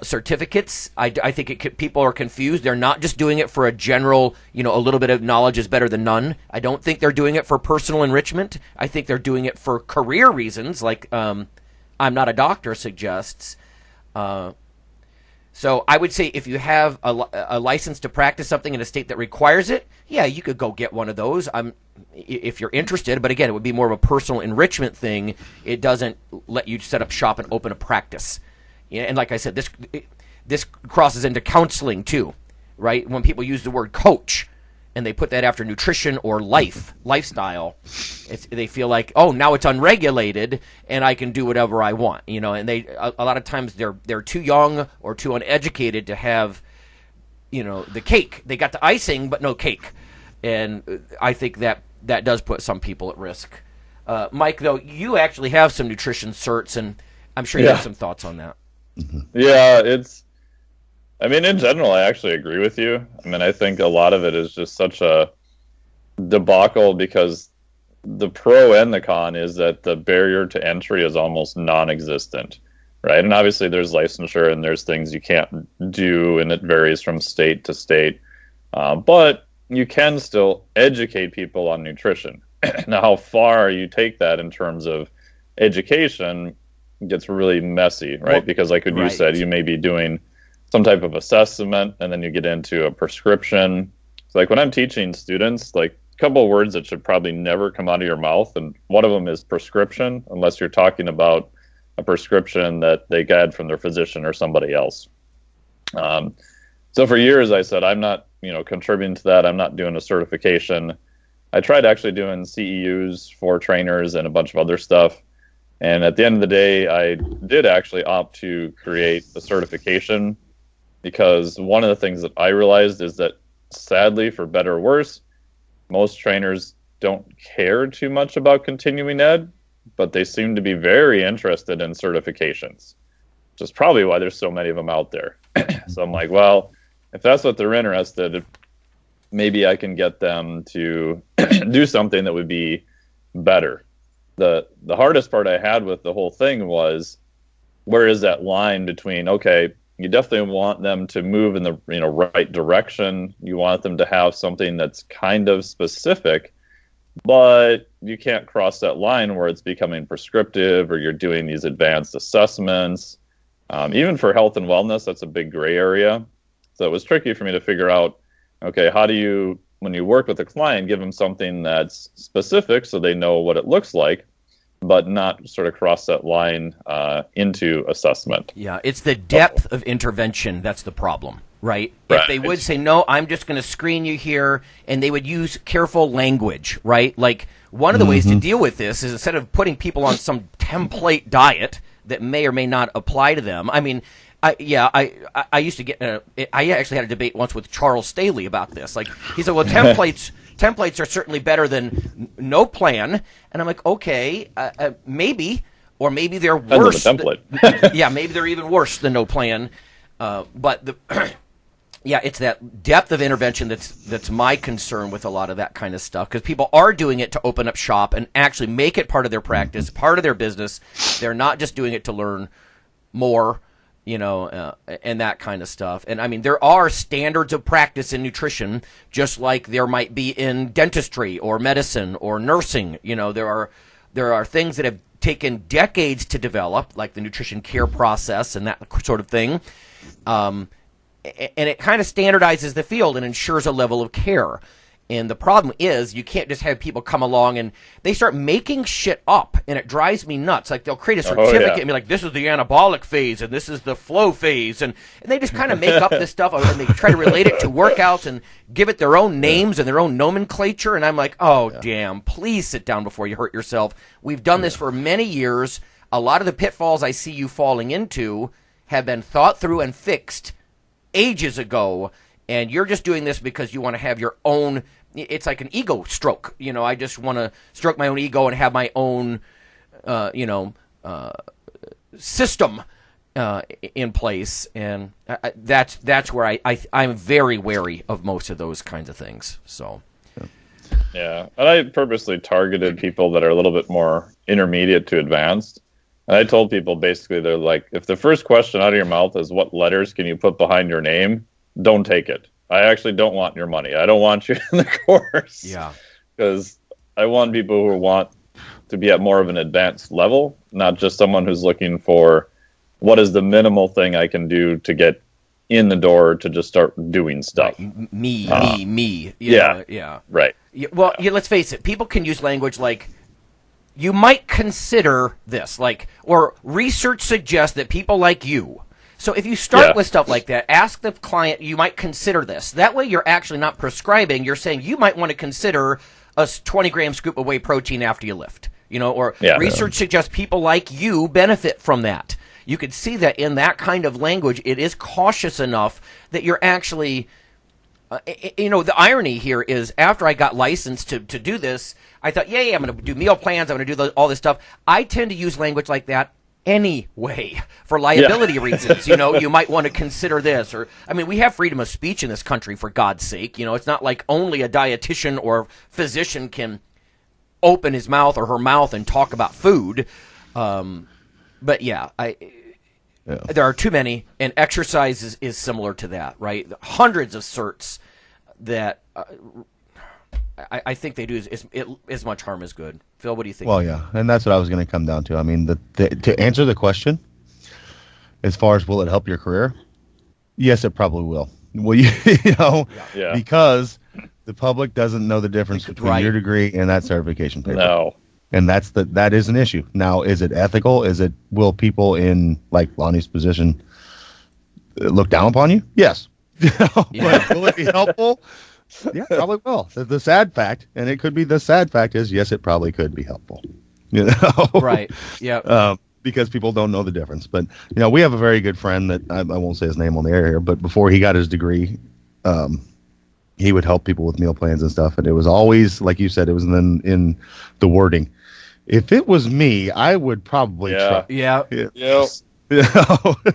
certificates. I think people are confused. They're not just doing it for a general, a little bit of knowledge is better than none. I don't think they're doing it for personal enrichment. I think they're doing it for career reasons, like I'm Not a Doctor suggests. So I would say if you have a license to practice something in a state that requires it, yeah, you could go get one of those. If you're interested, but again, it would be more of a personal enrichment thing. It doesn't let you set up shop and open a practice. And like I said, this crosses into counseling too, right? When people use the word coach and they put that after nutrition or lifestyle, they feel like, oh, now it's unregulated and I can do whatever I want, and a lot of times they're too young or too uneducated to have, the cake. They got the icing, but no cake. And I think that does put some people at risk. Mike, though, you actually have some nutrition certs, and I'm sure you have some thoughts on that. Yeah, in general, I actually agree with you. I think a lot of it is just such a debacle because the pro and the con is that the barrier to entry is almost non-existent, right? And obviously there's licensure and there's things you can't do, and it varies from state to state. But you can still educate people on nutrition. Now, how far you take that in terms of education gets really messy, right? Because like you said, you may be doing some type of assessment, and then you get into a prescription. So like when I'm teaching students, like a couple of words that should probably never come out of your mouth, and one of them is prescription, unless you're talking about a prescription that they got from their physician or somebody else. So for years I said, I'm not, contributing to that. I'm not doing a certification. I tried actually doing CEUs for trainers and a bunch of other stuff. And at the end of the day, I did actually opt to create the certification, because one of the things that I realized is that, sadly, for better or worse, most trainers don't care too much about continuing ed, but they seem to be very interested in certifications, which is probably why there's so many of them out there. So I'm like, well, if that's what they're interested, maybe I can get them to do something that would be better. The hardest part I had with the whole thing was, where is that line between, okay, you definitely want them to move in the right direction. You want them to have something that's kind of specific, but you can't cross that line where it's becoming prescriptive or you're doing these advanced assessments. Even for health and wellness, that's a big gray area. So it was tricky for me to figure out, okay, how do you, when you work with a client, give them something that's specific so they know what it looks like, but not sort of cross that line into assessment. Yeah, it's the depth of intervention that's the problem, right? If they would say, no, I'm just going to screen you here, and they would use careful language, right? Like, one of the ways to deal with this is, instead of putting people on some template diet that may or may not apply to them, I mean, I used to get I actually had a debate once with Charles Staley about this. Like, he said, well, templates are certainly better than no plan. And I'm like, okay, maybe, or maybe they're worse. Yeah, maybe they're even worse than no plan. But it's that depth of intervention that's my concern with a lot of that kind of stuff, because people are doing it to open up shop and actually make it part of their practice, part of their business. They're not just doing it to learn more, and that kind of stuff. And I mean, there are standards of practice in nutrition, just like there might be in dentistry or medicine or nursing. There are things that have taken decades to develop, like the nutrition care process and that sort of thing. And it kind of standardizes the field and ensures a level of care. And the problem is, you can't just have people come along and they start making shit up, and it drives me nuts. Like, they'll create a certificate and be like, this is the anabolic phase and this is the flow phase, and they just kind of make up this stuff, and they try to relate it to workouts and give it their own names and their own nomenclature. And I'm like, damn, please sit down before you hurt yourself. We've done this for many years. A lot of the pitfalls I see you falling into have been thought through and fixed ages ago, and you're just doing this because you want to have your own. It's like an ego stroke. I just want to stroke my own ego and have my own, system in place. And that's where I'm very wary of most of those kinds of things. So. Yeah, and I purposely targeted people that are a little bit more intermediate to advanced. And I told people, basically, they're like, if the first question out of your mouth is, what letters can you put behind your name? Don't take it. I actually don't want your money. I don't want you in the course. Yeah. Because I want people who want to be at more of an advanced level, not just someone who's looking for, what is the minimal thing I can do to get in the door to just start doing stuff. Right. Me. Yeah. Right. Well, let's face it. People can use language like, you might consider this, like, or research suggests that people like you. So if you start with stuff like that, ask the client, you might consider this. That way you're actually not prescribing. You're saying you might want to consider a 20-gram scoop of whey protein after you lift. Research suggests people like you benefit from that. You could see that in that kind of language. It is cautious enough that you're actually, the irony here is, after I got licensed to do this, I thought, I'm going to do meal plans. I'm going to do all this stuff. I tend to use language like that anyway, for liability reasons. You might want to consider this, or, I mean, we have freedom of speech in this country, for God's sake. It's not like only a dietitian or physician can open his mouth or her mouth and talk about food. But there are too many, and exercise is similar to that, right? Hundreds of certs that I think they do as much harm as good. Phil, what do you think? Well, yeah, and that's what I was going to come down to. I mean, to answer the question, as far as will it help your career, Yes, it probably will. Well, because the public doesn't know the difference between your degree and that certification paper. No. And that is an issue. Now, is it ethical? Will people in like Lonnie's position look down upon you? Yes. But will it be helpful? Yeah, probably will. The sad fact, and it could be the sad fact is, yes, it probably could be helpful. Right. Yeah. Because people don't know the difference. But we have a very good friend that I won't say his name on the air here, but before he got his degree, he would help people with meal plans and stuff, and it was always, like you said, it was in the wording. If it was me, I would probably try. Yeah. Yeah.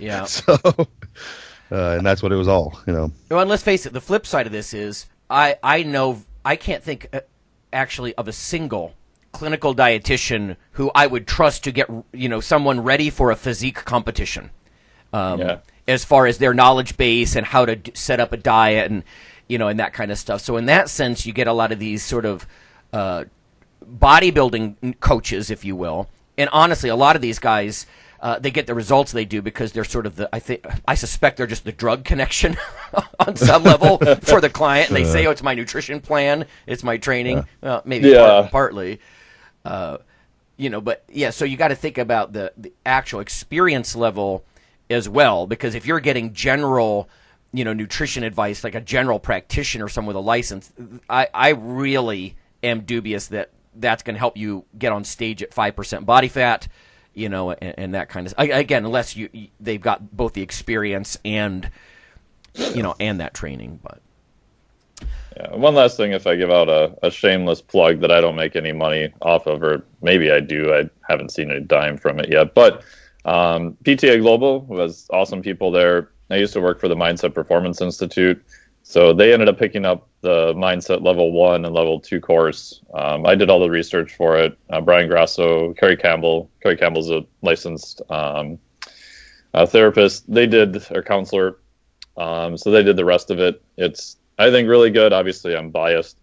Yeah. So, and that's what it was all. Well, and let's face it, the flip side of this is I know I can't think actually of a single clinical dietitian who I would trust to get someone ready for a physique competition. As far as their knowledge base and how to set up a diet and and that kind of stuff. So in that sense, you get a lot of these sort of bodybuilding coaches, if you will. And honestly, a lot of these guys, they get the results they do because they're sort of I suspect they're just the drug connection on some level for the client. And they say, it's my nutrition plan, it's my training. Well, maybe partly. But so you got to think about the actual experience level as well, because if you're getting general nutrition advice like a general practitioner or someone with a license, I really am dubious that that's going to help you get on stage at 5% body fat, and that kind of again, unless they've got both the experience and and that training. But one last thing, if I give out a shameless plug that I don't make any money off of, or maybe I do, I haven't seen a dime from it yet, but PTA Global was awesome people there. I used to work for the Mindset Performance Institute, so they ended up picking up the Mindset Level 1 and Level 2 course. I did all the research for it. Brian Grasso, Kerry Campbell's a licensed therapist. They did, or counselor, so they did the rest of it. It's, I think, really good. Obviously, I'm biased,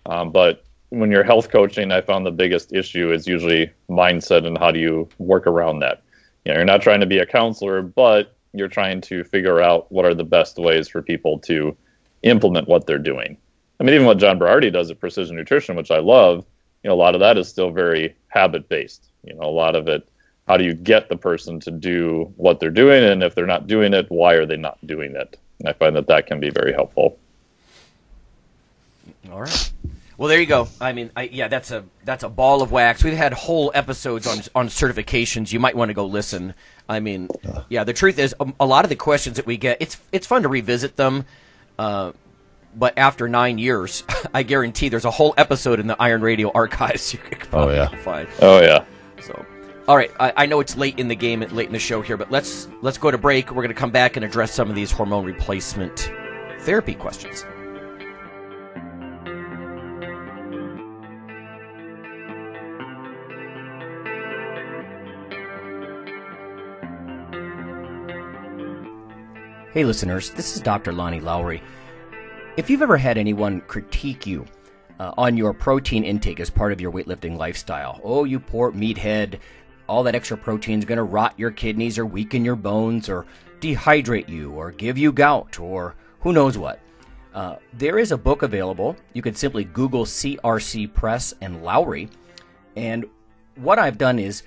but when you're health coaching, I found the biggest issue is usually mindset and how do you work around that. You're not trying to be a counselor, but you're trying to figure out what are the best ways for people to implement what they're doing. I mean, even what John Berardi does at Precision Nutrition, which I love, a lot of that is still very habit-based. A lot of it, how do you get the person to do what they're doing? And if they're not doing it, why are they not doing it? And I find that can be very helpful. All right. Well, there you go. I mean, that's a ball of wax. We've had whole episodes on certifications. You might want to go listen. I mean, the truth is, a lot of the questions that we get, it's fun to revisit them. But after 9 years, I guarantee there's a whole episode in the Iron Radio archives you could probably find. Oh yeah. So, all right. I know it's late in the game, late in the show here, but let's go to break. We're going to come back and address some of these hormone replacement therapy questions. Hey listeners, this is Dr. Lonnie Lowry. If you've ever had anyone critique you on your protein intake as part of your weightlifting lifestyle, oh, you poor meathead, all that extra protein is going to rot your kidneys or weaken your bones or dehydrate you or give you gout or who knows what. There is a book available. You can simply Google CRC Press and Lowry. And what I've done is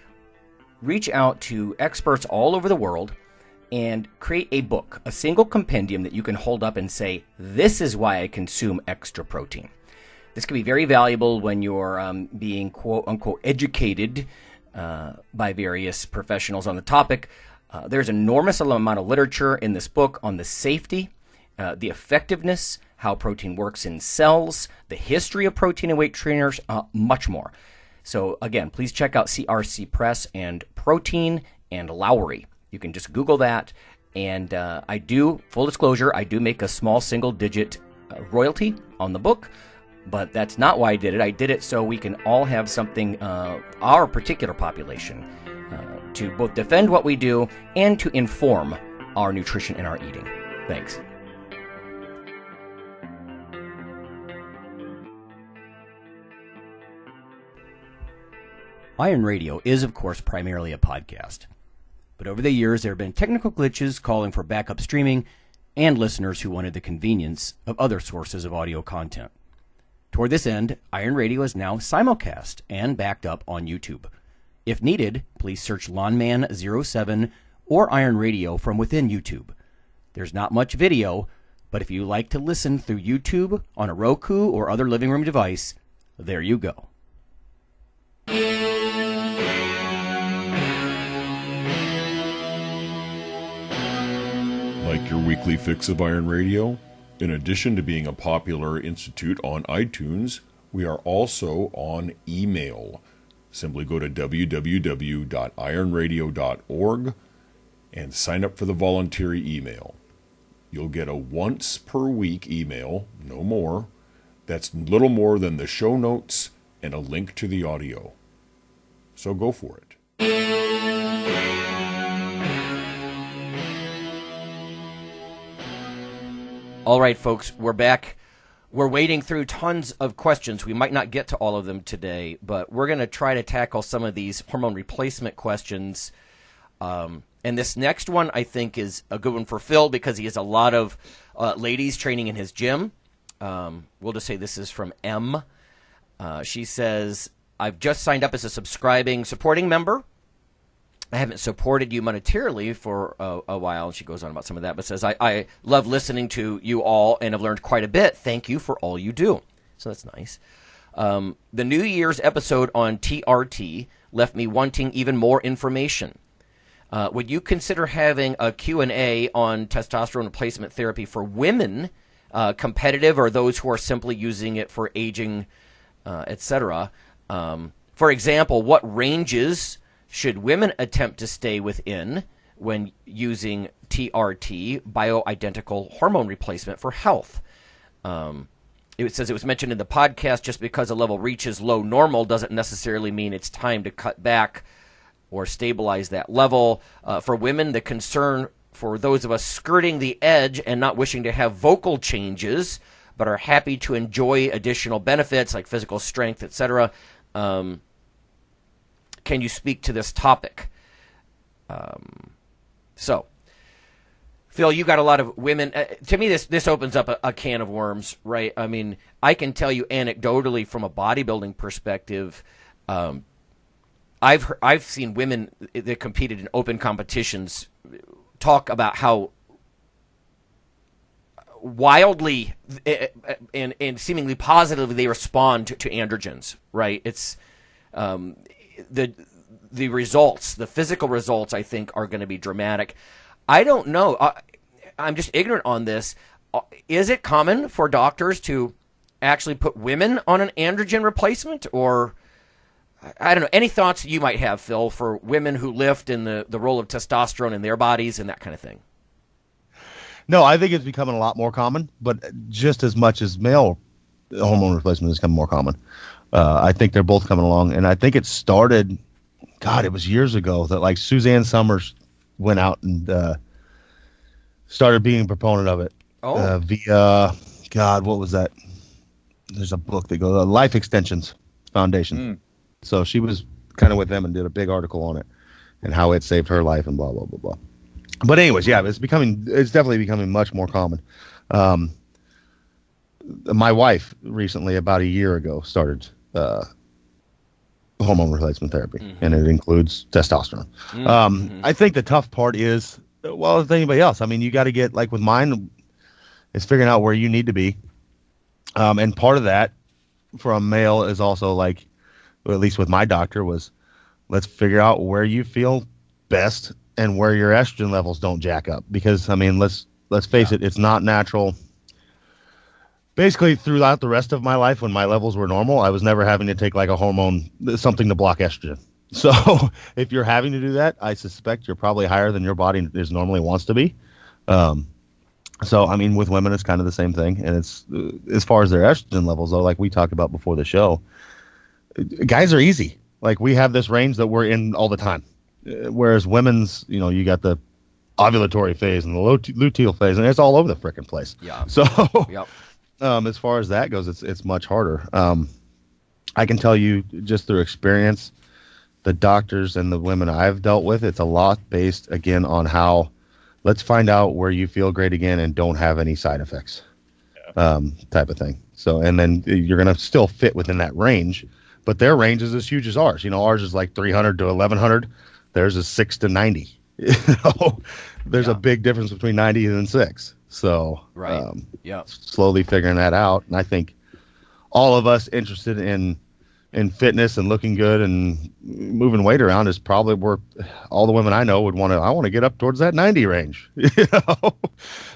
reach out to experts all over the world and create a book, a single compendium that you can hold up and say, this is why I consume extra protein. This can be very valuable when you're being quote-unquote educated by various professionals on the topic. There's an enormous amount of literature in this book on the safety, the effectiveness, how protein works in cells, the history of protein and weight trainers, much more. So again, please check out CRC Press and Protein and Lowry. You can just Google that, and I do, full disclosure, I do make a small single-digit royalty on the book, but that's not why I did it. I did it so we can all have something, our particular population, to both defend what we do and to inform our nutrition and our eating. Thanks. Iron Radio is, of course, primarily a podcast. But over the years, there have been technical glitches calling for backup streaming, and listeners who wanted the convenience of other sources of audio content. Toward this end, Iron Radio is now simulcast and backed up on YouTube. If needed, please search Lawnman07 or Iron Radio from within YouTube. There's not much video, but if you like to listen through YouTube on a Roku or other living room device, there you go. Like your weekly fix of Iron Radio? In addition to being a popular institute on iTunes, we are also on email. Simply go to www.ironradio.org and sign up for the voluntary email. You'll get a once per week email, no more. That's little more than the show notes and a link to the audio. So go for it. All right, folks, we're back. We're wading through tons of questions. We might not get to all of them today, but we're going to try to tackle some of these hormone replacement questions. And this next one, I think, is a good one for Phil because he has a lot of ladies training in his gym. We'll just say this is from M. She says, I've just signed up as a supporting member. I haven't supported you monetarily for a while, and she goes on about some of that, but says, I love listening to you all and have learned quite a bit. Thank you for all you do. So that's nice. The New Year's episode on TRT left me wanting even more information. Would you consider having a Q&A on testosterone replacement therapy for women, competitive or those who are simply using it for aging, etc.? For example, what ranges should women attempt to stay within when using TRT, bioidentical hormone replacement for health? It says it was mentioned in the podcast, just because a level reaches low normal doesn't necessarily mean it's time to cut back or stabilize that level. For women, the concern for those of us skirting the edge and not wishing to have vocal changes, but are happy to enjoy additional benefits like physical strength, etc. Can you speak to this topic? So, Phil, you got a lot of women. To me, this opens up a can of worms, right? I mean, I can tell you anecdotally from a bodybuilding perspective, I've seen women that competed in open competitions talk about how wildly and seemingly positively they respond to androgens, right? It's the results, the physical results, I think, are going to be dramatic. I don't know. I'm just ignorant on this. Is it common for doctors to actually put women on an androgen replacement? Or, I don't know, any thoughts you might have, Phil, for women who lift and the role of testosterone in their bodies and that kind of thing? No, I think it's becoming a lot more common, but just as much as male hormone replacement is becoming more common. I think they're both coming along, and I think it started, God, it was years ago that like Suzanne Summers went out and started being a proponent of it. Via, God, what was that? There's a book that goes, Life Extensions Foundation. So she was kind of with them and did a big article on it and how it saved her life and blah, blah, blah, blah. But anyways, yeah, it's definitely becoming much more common. My wife recently, about a year ago, started hormone replacement therapy, and it includes testosterone. I think the tough part is, well, as anybody else, I mean, you got to get, like with mine, it's figuring out where you need to be. And part of that for a male is also like, or at least with my doctor, was let's figure out where you feel best and where your estrogen levels don't jack up. Because, I mean, let's face it, it's not natural. Basically, throughout the rest of my life, when my levels were normal, I was never having to take like a hormone, something to block estrogen. So if you're having to do that, I suspect you're probably higher than your body normally wants to be. So, I mean, with women, it's kind of the same thing. And it's, as far as their estrogen levels, though, like we talked about before the show, guys are easy. Like, we have this range that we're in all the time. Whereas women's, you know, you got the ovulatory phase and the luteal phase, and it's all over the frickin' place. Yeah. So, as far as that goes, it's much harder. I can tell you just through experience, the doctors and the women I've dealt with, it's a lot based, again, on how let's find out where you feel great again and don't have any side effects, type of thing. So, and then you're going to still fit within that range, but their range is as huge as ours. Ours is like 300 to 1100. Theirs is 6 to 90. There's a big difference between 90 and 6. So, slowly figuring that out. And I think all of us interested in fitness and looking good and moving weight around is probably where all the women I know would I want to get up towards that 90 range,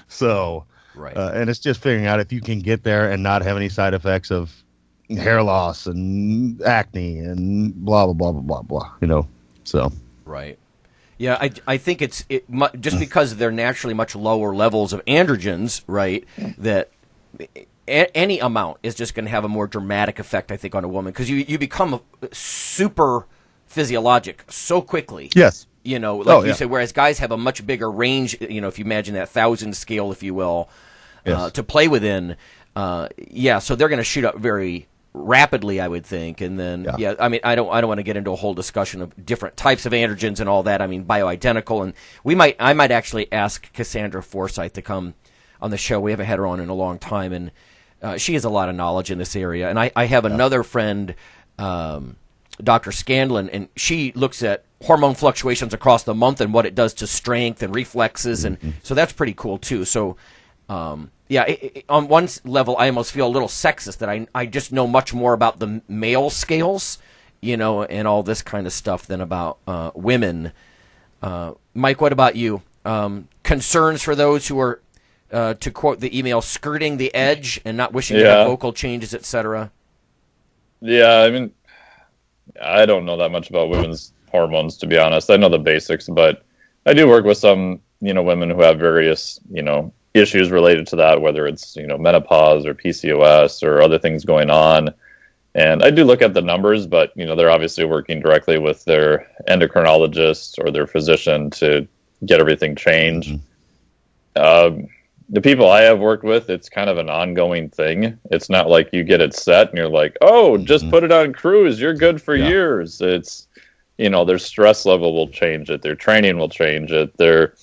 So, and it's just figuring out if you can get there and not have any side effects of hair loss and acne and blah, blah, blah, blah, blah, blah, so. Right. Yeah, I think just because they're naturally much lower levels of androgens, right, that any amount is just going to have a more dramatic effect, I think, on a woman, because you become super physiologic so quickly. Yes. You said, whereas guys have a much bigger range, if you imagine that 1,000 scale, if you will, to play within. So they're going to shoot up very rapidly, I would think. And then, I mean, I don't want to get into a whole discussion of different types of androgens and all that. I mean, bioidentical. And I might actually ask Cassandra Forsyth to come on the show. We haven't had her on in a long time, and she has a lot of knowledge in this area. And I have another friend, Dr. Scanlon, and she looks at hormone fluctuations across the month and what it does to strength and reflexes, and so that's pretty cool too. So, on one level, I almost feel a little sexist that I just know much more about the male scales, and all this kind of stuff than about women. Mike, what about you? Concerns for those who are, to quote the email, skirting the edge and not wishing to have vocal changes, etc.? Yeah, I mean, I don't know that much about women's hormones, to be honest. I know the basics, but I do work with some, women who have various, issues related to that, whether it's, menopause or PCOS or other things going on. And I do look at the numbers, but, they're obviously working directly with their endocrinologist or their physician to get everything changed. The people I have worked with, it's kind of an ongoing thing. It's not like you get it set and you're like, oh, just put it on cruise, you're good for years. It's, their stress level will change it. Their training will change it. Their,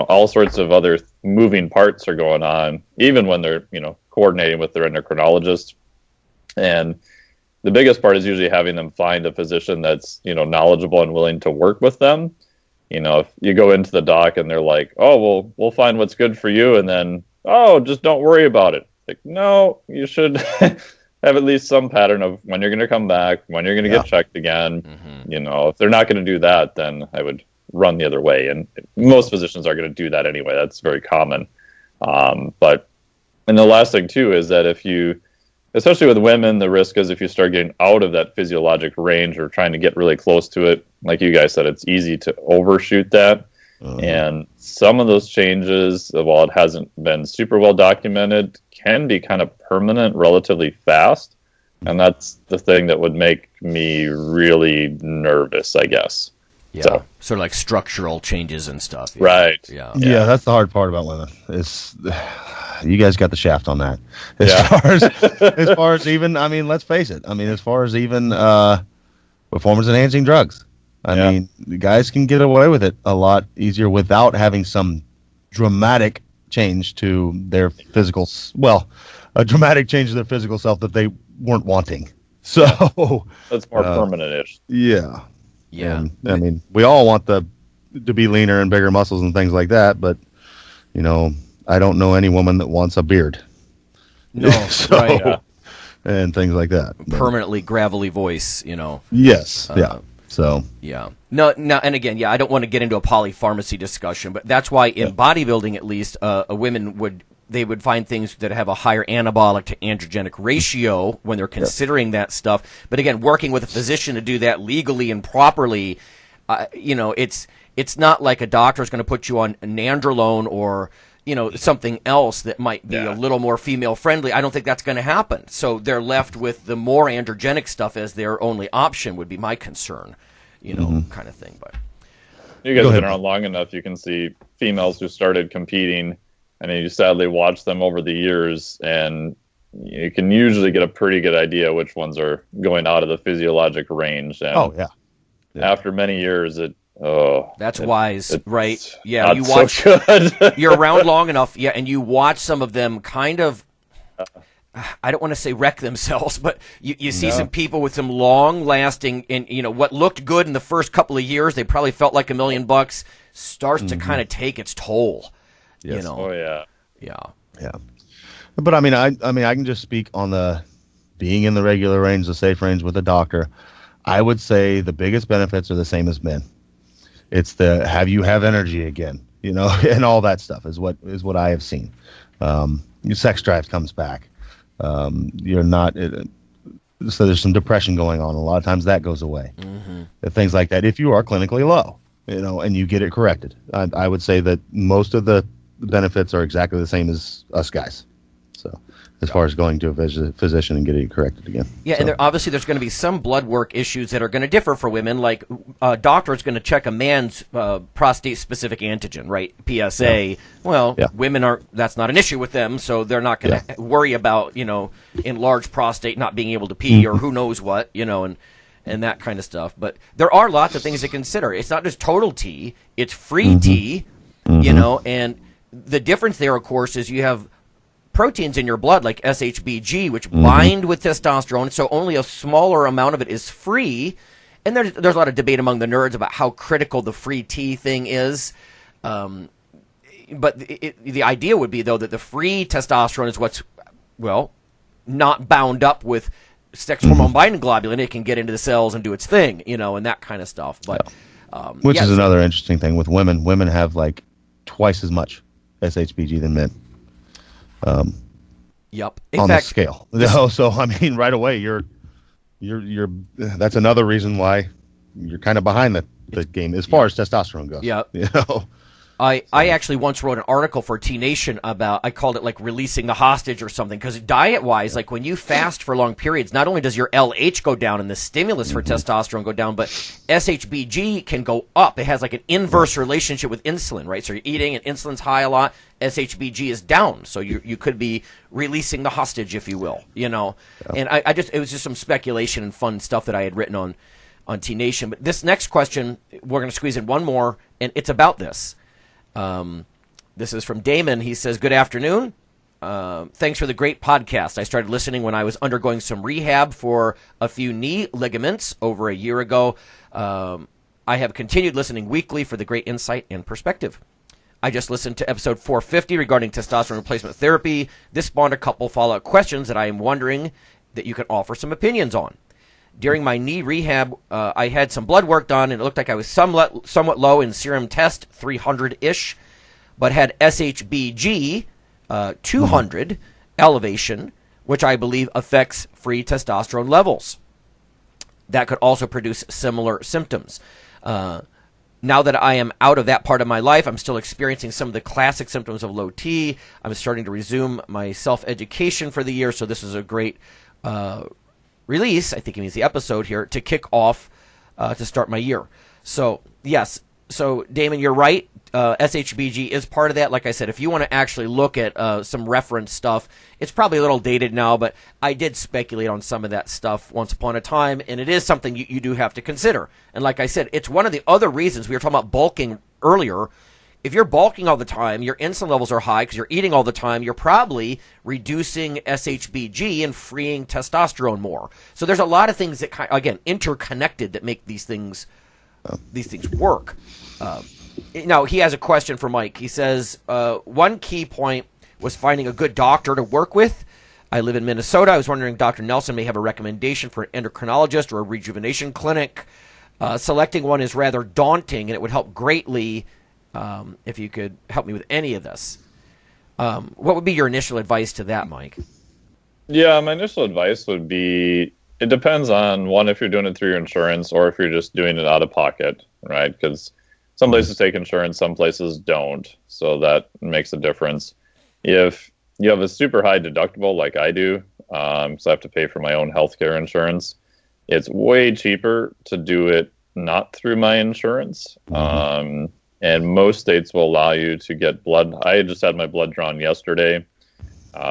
all sorts of other moving parts are going on, even when they're, coordinating with their endocrinologist. And the biggest part is usually having them find a physician that's, knowledgeable and willing to work with them. If you go into the doc and they're like, oh, well, we'll find what's good for you. And then, oh, just don't worry about it. Like, no, you should have at least some pattern of when you're going to come back, when you're going to get checked again. If they're not going to do that, then I would run the other way. And most physicians are going to do that anyway. That's very common. And the last thing too is that especially with women, the risk is if you start getting out of that physiologic range or trying to get really close to it, like you guys said, it's easy to overshoot that. And some of those changes, while it hasn't been super well documented, can be kind of permanent relatively fast. And that's the thing that would make me really nervous, I guess. Yeah, so, sort of like structural changes and stuff. Right. Yeah, that's the hard part about women. You guys got the shaft on that. As far as even, I mean, let's face it. I mean, as far as even performance-enhancing drugs. I mean, the guys can get away with it a lot easier without having some dramatic change to their physical, a dramatic change to their physical self that they weren't wanting. So that's more permanent-ish. Yeah. Yeah. And, I mean, we all want to be leaner and bigger muscles and things like that, but I don't know any woman that wants a beard. No, right. And things like that. Permanently gravelly voice, Yes. So. Yeah. No, and again, I don't want to get into a polypharmacy discussion, but that's why in bodybuilding, at least, women would find things that have a higher anabolic to androgenic ratio when they're considering that stuff. But again, working with a physician to do that legally and properly, it's not like a doctor is going to put you on nandrolone or something else that might be a little more female friendly. I don't think that's going to happen. So they're left with the more androgenic stuff as their only option would be my concern, kind of thing. But you guys have been around long enough. You can see females who started competing, and then you sadly watch them over the years, and you can usually get a pretty good idea which ones are going out of the physiologic range. And after many years, Oh, That's wise, right? Yeah, not you watch. so good. You're around long enough, yeah, and you watch some of them kind of. I don't want to say wreck themselves, but you see some people with some long-lasting, and what looked good in the first couple of years, they probably felt like $1 million, starts to kind of take its toll. Yes. Oh yeah. Yeah. But I can just speak on the being in the regular range, the safe range with a doctor. I would say the biggest benefits are the same as men. It's the have energy again, and all that stuff is what I have seen. Your sex drive comes back. You're not. So there's some depression going on. A lot of times that goes away. Things like that. If you are clinically low, and you get it corrected, I would say that most of the benefits are exactly the same as us guys. So as far as going to a physician and getting it corrected again. Yeah, and obviously there's going to be some blood work issues that are going to differ for women. Like a doctor is going to check a man's prostate-specific antigen, right? PSA. Yeah. Well, women aren't. That's not an issue with them, so they're not going to worry about enlarged prostate not being able to pee or who knows what, and that kind of stuff. But there are lots of things to consider. It's not just total T; it's free T, and the difference there, of course, is you have proteins in your blood like SHBG, which bind with testosterone, so only a smaller amount of it is free. And there's a lot of debate among the nerds about how critical the free T thing is. But the idea would be, though, that the free testosterone is what's, not bound up with sex hormone binding globulin. It can get into the cells and do its thing, and that kind of stuff. But which is another interesting thing with women. Women have like twice as much SHBG than men. Yep. On the scale. So right away you're that's another reason why you're kind of behind the game as far as testosterone goes. Yeah. I actually once wrote an article for T Nation about, I called it like releasing the hostage or something, because diet-wise, like when you fast for long periods, not only does your LH go down and the stimulus for testosterone go down, but SHBG can go up. It has like an inverse relationship with insulin, right? So you're eating and insulin's high a lot, SHBG is down. So you could be releasing the hostage, if you will, And it was just some speculation and fun stuff that I had written on T Nation. But this next question, we're going to squeeze in one more, and it's about this. This is from Damon. He says, "Good afternoon. Thanks for the great podcast. I started listening when I was undergoing some rehab for a few knee ligaments over a year ago. I have continued listening weekly for the great insight and perspective. I just listened to episode 450 regarding testosterone replacement therapy. This spawned a couple follow-up questions that I am wondering that you can offer some opinions on. During my knee rehab, I had some blood work done, and it looked like I was somewhat low in serum test, 300-ish, but had SHBG 200 elevation, which I believe affects free testosterone levels. That could also produce similar symptoms. Now that I am out of that part of my life, I'm still experiencing some of the classic symptoms of low T. I'm starting to resume my self-education for the year, so this is a great release, I think he means the episode here, to kick off to start my year. So, yes. So, Damon, you're right. SHBG is part of that. Like I said, if you want to actually look at some reference stuff, it's probably a little dated now, but I did speculate on some of that stuff once upon a time, and it is something you do have to consider. And like I said, it's one of the other reasons we were talking about bulking earlier. If you're bulking all the time, your insulin levels are high because you're eating all the time, you're probably reducing SHBG and freeing testosterone more. So there's a lot of things that, again, interconnected that make these things work. Now, he has a question for Mike. He says, one key point was finding a good doctor to work with. I live in Minnesota. I was wondering if Dr. Nelson may have a recommendation for an endocrinologist or a rejuvenation clinic. Selecting one is rather daunting, and it would help greatly if you could help me with any of this. What would be your initial advice to that, Mike? Yeah, my initial advice would be, it depends on, one, if you're doing it through your insurance or if you're just doing it out of pocket, right? Because some places take insurance, some places don't. So that makes a difference. If you have a super high deductible like I do, so I have to pay for my own healthcare insurance, it's way cheaper to do it not through my insurance. And most states will allow you to get blood. I just had my blood drawn yesterday.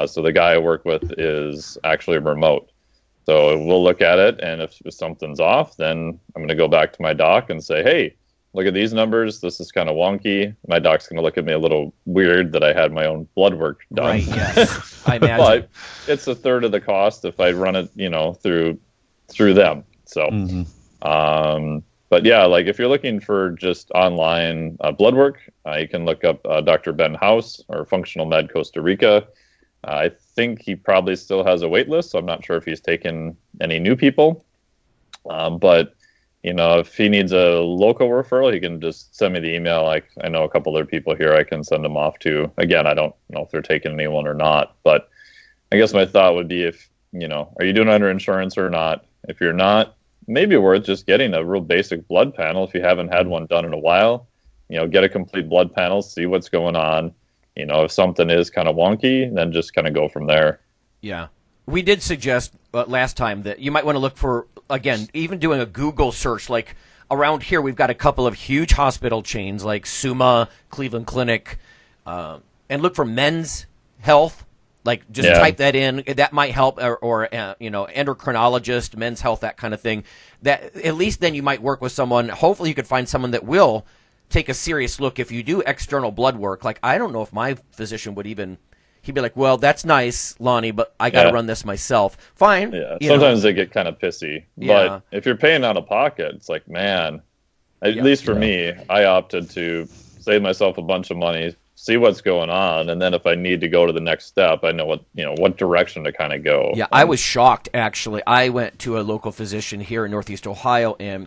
So the guy I work with is actually remote. So we'll look at it, and if something's off, then I'm going to go back to my doc and say, hey, look at these numbers. This is kind of wonky. My doc's going to look at me a little weird that I had my own blood work done. Right, yes. I imagine. But it's a third of the cost if I run it, through them. So, but yeah, like if you're looking for just online blood work, you can look up Dr. Ben House or Functional Med Costa Rica. I think he probably still has a wait list, so I'm not sure if he's taken any new people. But, if he needs a local referral, he can just send me the email. I know a couple other people here I can send them off to. Again, I don't know if they're taking anyone or not. But I guess my thought would be if, are you doing it under insurance or not? If you're not, maybe worth just getting a real basic blood panel if you haven't had one done in a while. Get a complete blood panel, see what's going on. If something is kind of wonky, then just kind of go from there. Yeah. We did suggest last time that you might want to look for, again, even doing a Google search. Like around here, we've got a couple of huge hospital chains like Summa, Cleveland Clinic, and look for Men's Health. Like just type that in. That might help, or endocrinologist, Men's Health, that kind of thing. That at least then you might work with someone. Hopefully you could find someone that will take a serious look if you do external blood work. Like I don't know if my physician would even. He'd be like, well, that's nice, Lonnie, but I got to run this myself. Fine. Yeah. Sometimes they get kind of pissy. But if you're paying out of pocket, it's like, man, at least for me, I opted to save myself a bunch of money, see what's going on, and then if I need to go to the next step, I know what direction to kind of go. Yeah, I was shocked, actually. I went to a local physician here in Northeast Ohio, and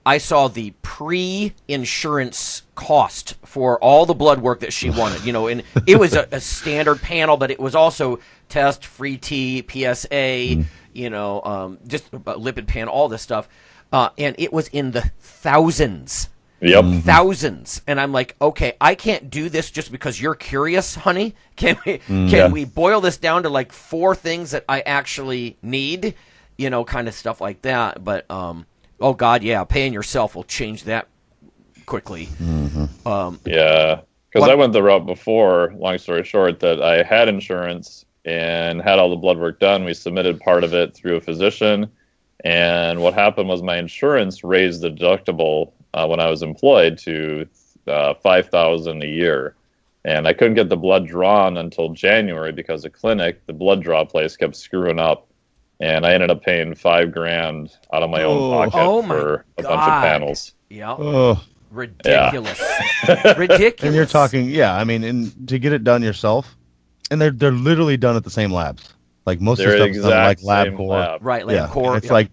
I saw the pre-insurance cost for all the blood work that she wanted, and it was a standard panel, but it was also test, free T, PSA, just a lipid panel, all this stuff. And it was in the thousands. Yep. Thousands. And I'm like, okay, I can't do this just because you're curious, honey. Can we boil this down to like 4 things that I actually need, kind of stuff like that. But, oh God, yeah, paying yourself will change that quickly. Because I went the route before, long story short, that I had insurance and had all the blood work done. We submitted part of it through a physician. And what happened was my insurance raised the deductible when I was employed to $5,000 a year. And I couldn't get the blood drawn until January because the blood draw place kept screwing up. And I ended up paying $5,000 out of my own pocket for a bunch of panels. Yeah. Ridiculous. Ridiculous. And you're talking, to get it done yourself, and they're literally done at the same labs. Like most of the stuff is done like LabCorp. Right, LabCorp. It's like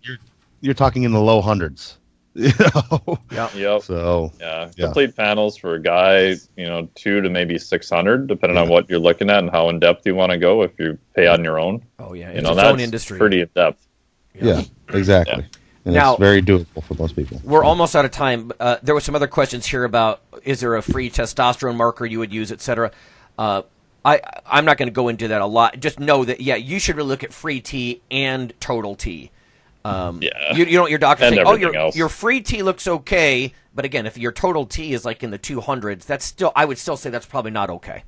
you're talking in the low hundreds. Yep. So complete panels for a guy, 200 to maybe 600, depending on what you're looking at and how in depth you want to go. If you pay on your own, it's its own industry. Pretty in depth. Yeah, exactly. Yeah. And now, it's very doable for most people. We're almost out of time. There were some other questions here about is there a free testosterone marker you would use, etc. I'm not going to go into that a lot. Just know that you should really look at free T and total T. You don't want your doctor saying, your free T looks okay, but again, if your total T is like in the 200s, I would still say that's probably not okay.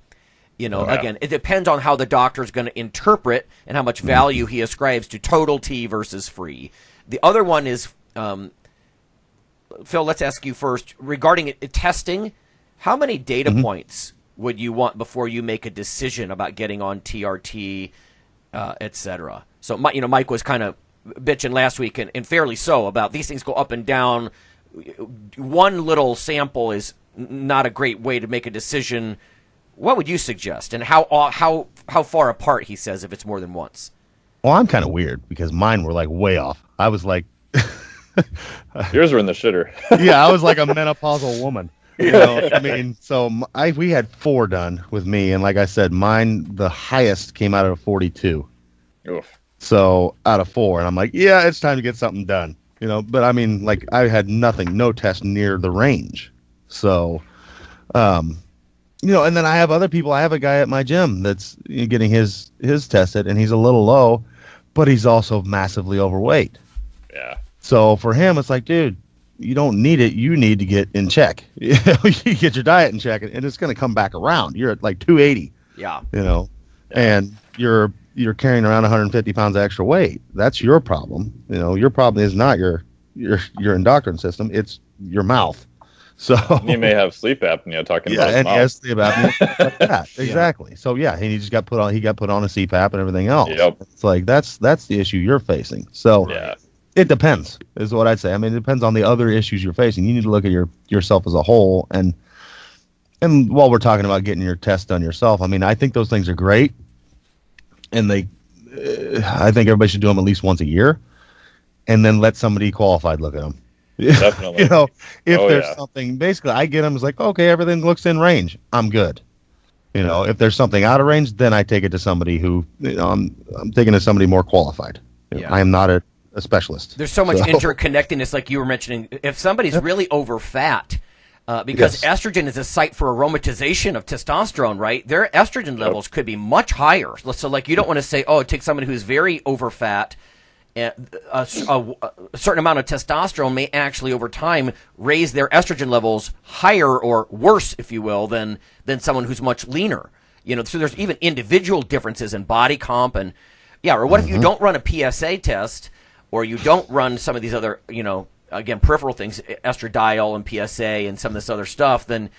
Again, it depends on how the doctor is going to interpret and how much value he ascribes to total T versus free. The other one is, Phil, let's ask you first, regarding testing, how many data points would you want before you make a decision about getting on TRT, etc.? So, Mike was kind of bitching last week, and fairly so, about these things go up and down. One little sample is not a great way to make a decision. What would you suggest, and how far apart, he says, if it's more than once? Well, I'm kind of weird because mine were like way off. I was like, yours were in the shitter. Yeah, I was like a menopausal woman. We had 4 done with me, and like I said, mine, the highest came out of 42. Oof. So out of 4, and I'm like, yeah, it's time to get something done, But I mean, like I had no test near the range. So, and then I have other people. I have a guy at my gym that's getting his tested, and he's a little low, but he's also massively overweight. Yeah. So for him, it's like, dude, you don't need it. You need to get in check. You get your diet in check, and it's going to come back around. You're at like 280. Yeah. And you're carrying around 150 pounds of extra weight. That's your problem. Your problem is not your endocrine system. It's your mouth. So he may have sleep apnea talking about his and mouth. he has sleep apnea. Like that. Exactly. So he just got put on a CPAP and everything else. Yep. It's like that's the issue you're facing. So Yeah. it depends, is what I'd say. I mean, it depends on the other issues you're facing. You need to look at yourself as a whole. And while we're talking about getting your test done yourself, I mean, I think those things are great, and I think everybody should do them at least once a year, and then let somebody qualified look at them. Definitely. If there's something, basically, I get them. It's like, okay, everything looks in range. I'm good. If there's something out of range, then I take it to somebody who, I'm taking it to somebody more qualified. Yeah. I am not a specialist. There's so much interconnectedness, like you were mentioning. If somebody's really over fat, because estrogen is a site for aromatization of testosterone, right? Their estrogen levels could be much higher. So, like, you don't want to say, take somebody who's very over fat. A certain amount of testosterone may actually, over time, raise their estrogen levels higher or worse, if you will, than someone who's much leaner. So there's even individual differences in body comp and or what if you don't run a PSA test, or you don't run some of these other, again, peripheral things, estradiol and PSA and some of this other stuff, then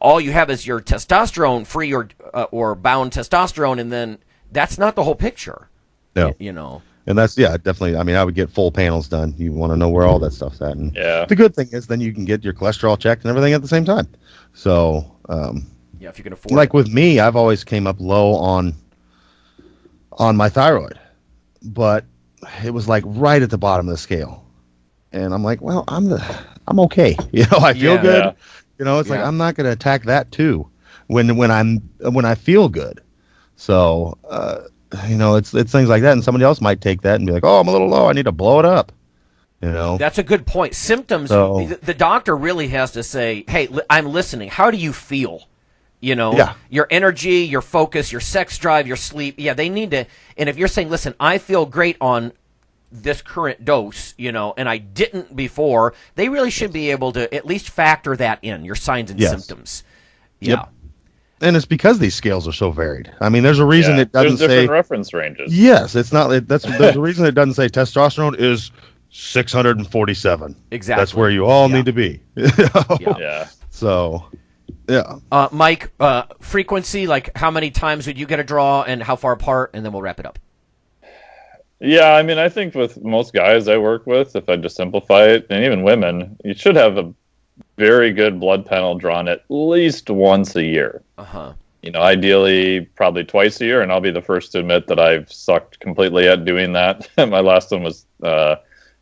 all you have is your testosterone free or bound testosterone, and then that's not the whole picture. No. And that's, definitely. I mean, I would get full panels done. You want to know where all that stuff's at. And the good thing is then you can get your cholesterol checked and everything at the same time. So, if you can afford like with me, I've always came up low on my thyroid, but it was like right at the bottom of the scale. And I'm like, well, I'm okay. I feel good. It's like, I'm not going to attack that too when I feel good. So, it's things like that, and somebody else might take that and be like, "Oh, I'm a little low. I need to blow it up." That's a good point. Symptoms. So, the doctor really has to say, "Hey, I'm listening. How do you feel? Your energy, your focus, your sex drive, your sleep. Yeah, they need to. And if you're saying, listen, I feel great on this current dose, and I didn't before, they really should be able to at least factor that in, your signs and symptoms. Yeah. Yep. And it's because these scales are so varied. I mean, there's a reason it doesn't say... There's different reference ranges. Yes, it's not. There's a reason it doesn't say testosterone is 647. Exactly. That's where you all need to be. Yeah. So, yeah. Mike, frequency, like how many times would you get a draw and how far apart, and then we'll wrap it up. Yeah, I mean, I think with most guys I work with, if I just simplify it, and even women, you should have a very good blood panel drawn at least once a year. Ideally probably twice a year, and I'll be the first to admit that I've sucked completely at doing that. My last one was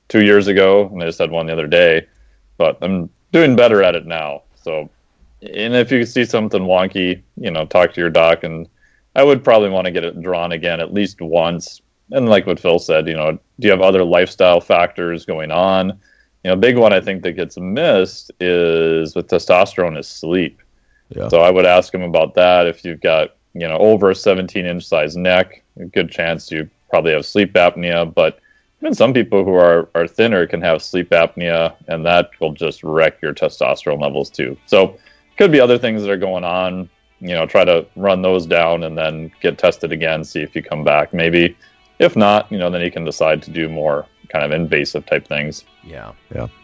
2 years ago, and I just had one the other day, but I'm doing better at it now. So, and if you see something wonky, talk to your doc, and I would probably want to get it drawn again at least once. And like what Phil said, do you have other lifestyle factors going on? A big one I think that gets missed is with testosterone is sleep. Yeah. So I would ask him about that. If you've got, over a 17-inch size neck, a good chance you probably have sleep apnea. But even some people who are thinner can have sleep apnea, and that will just wreck your testosterone levels too. So could be other things that are going on. Try to run those down and then get tested again, see if you come back. Maybe if not, then you can decide to do more kind of invasive type things. Yeah.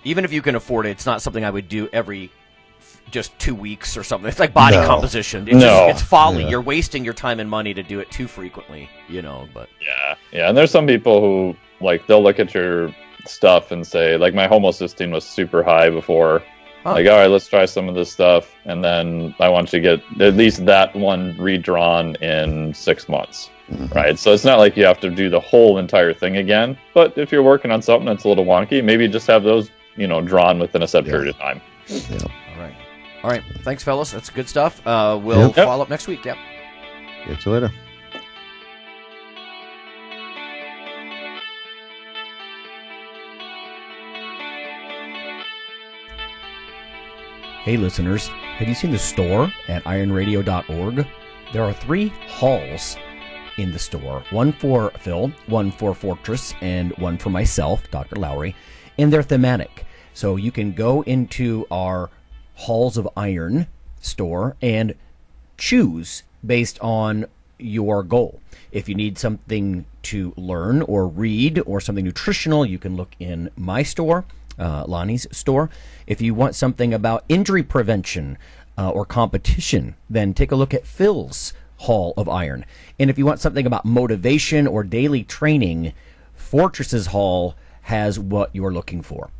Even if you can afford it, it's not something I would do every just 2 weeks or something. It's like body composition. It's folly. Yeah. You're wasting your time and money to do it too frequently, but yeah. And there's some people who they'll look at your stuff and say, like, my homocysteine was super high before. Like, all right, let's try some of this stuff, and then I want you to get at least that one redrawn in 6 months. Right, so it's not like you have to do the whole entire thing again. But if you're working on something that's a little wonky, maybe just have those, drawn within a set period of time. Yeah. All right. Thanks, fellas. That's good stuff. We'll follow up next week. Yep. Catch you later. Hey, listeners, have you seen the store at ironradio.org? There are 3 halls in the store, one for Phil, one for Fortress, and one for myself, Dr. Lowry, and they're thematic. So you can go into our Halls of Iron store and choose based on your goal. If you need something to learn or read or something nutritional, you can look in my store. Lonnie's store. If you want something about injury prevention or competition, then take a look at Phil's Hall of Iron. And if you want something about motivation or daily training, Fortress's Hall has what you're looking for.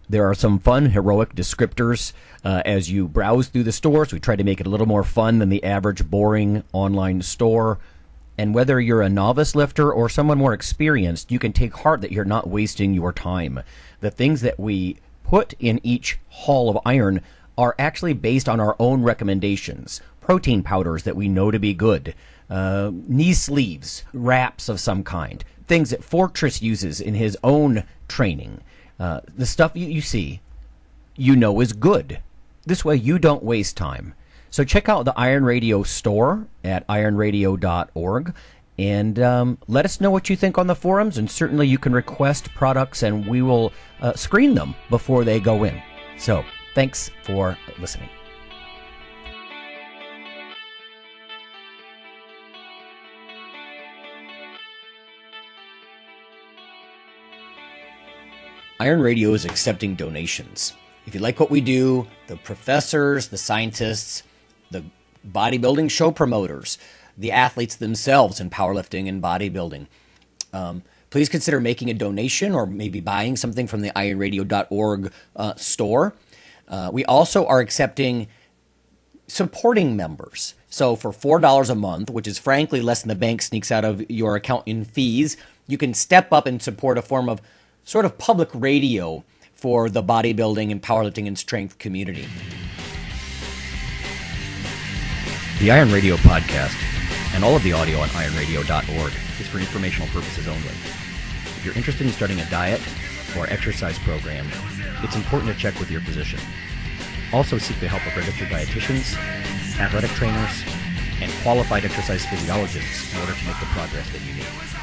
There are some fun, heroic descriptors as you browse through the stores. We try to make it a little more fun than the average boring online store. And whether you're a novice lifter or someone more experienced, you can take heart that you're not wasting your time. The things that we put in each Hall of Iron are actually based on our own recommendations. Protein powders that we know to be good, knee sleeves, wraps of some kind, things that Fortress uses in his own training. The stuff you see, you know is good. This way you don't waste time. So check out the Iron Radio store at ironradio.org and let us know what you think on the forums. And certainly you can request products and we will screen them before they go in. So thanks for listening. Iron Radio is accepting donations. If you like what we do, the professors, the scientists, the bodybuilding show promoters, the athletes themselves in powerlifting and bodybuilding, please consider making a donation or maybe buying something from the ironradio.org store. We also are accepting supporting members. So for $4 a month, which is frankly less than the bank sneaks out of your account in fees, you can step up and support a form of sort of public radio for the bodybuilding and powerlifting and strength community. The Iron Radio podcast and all of the audio on ironradio.org is for informational purposes only. If you're interested in starting a diet or exercise program, it's important to check with your physician. Also seek the help of registered dietitians, athletic trainers, and qualified exercise physiologists in order to make the progress that you need.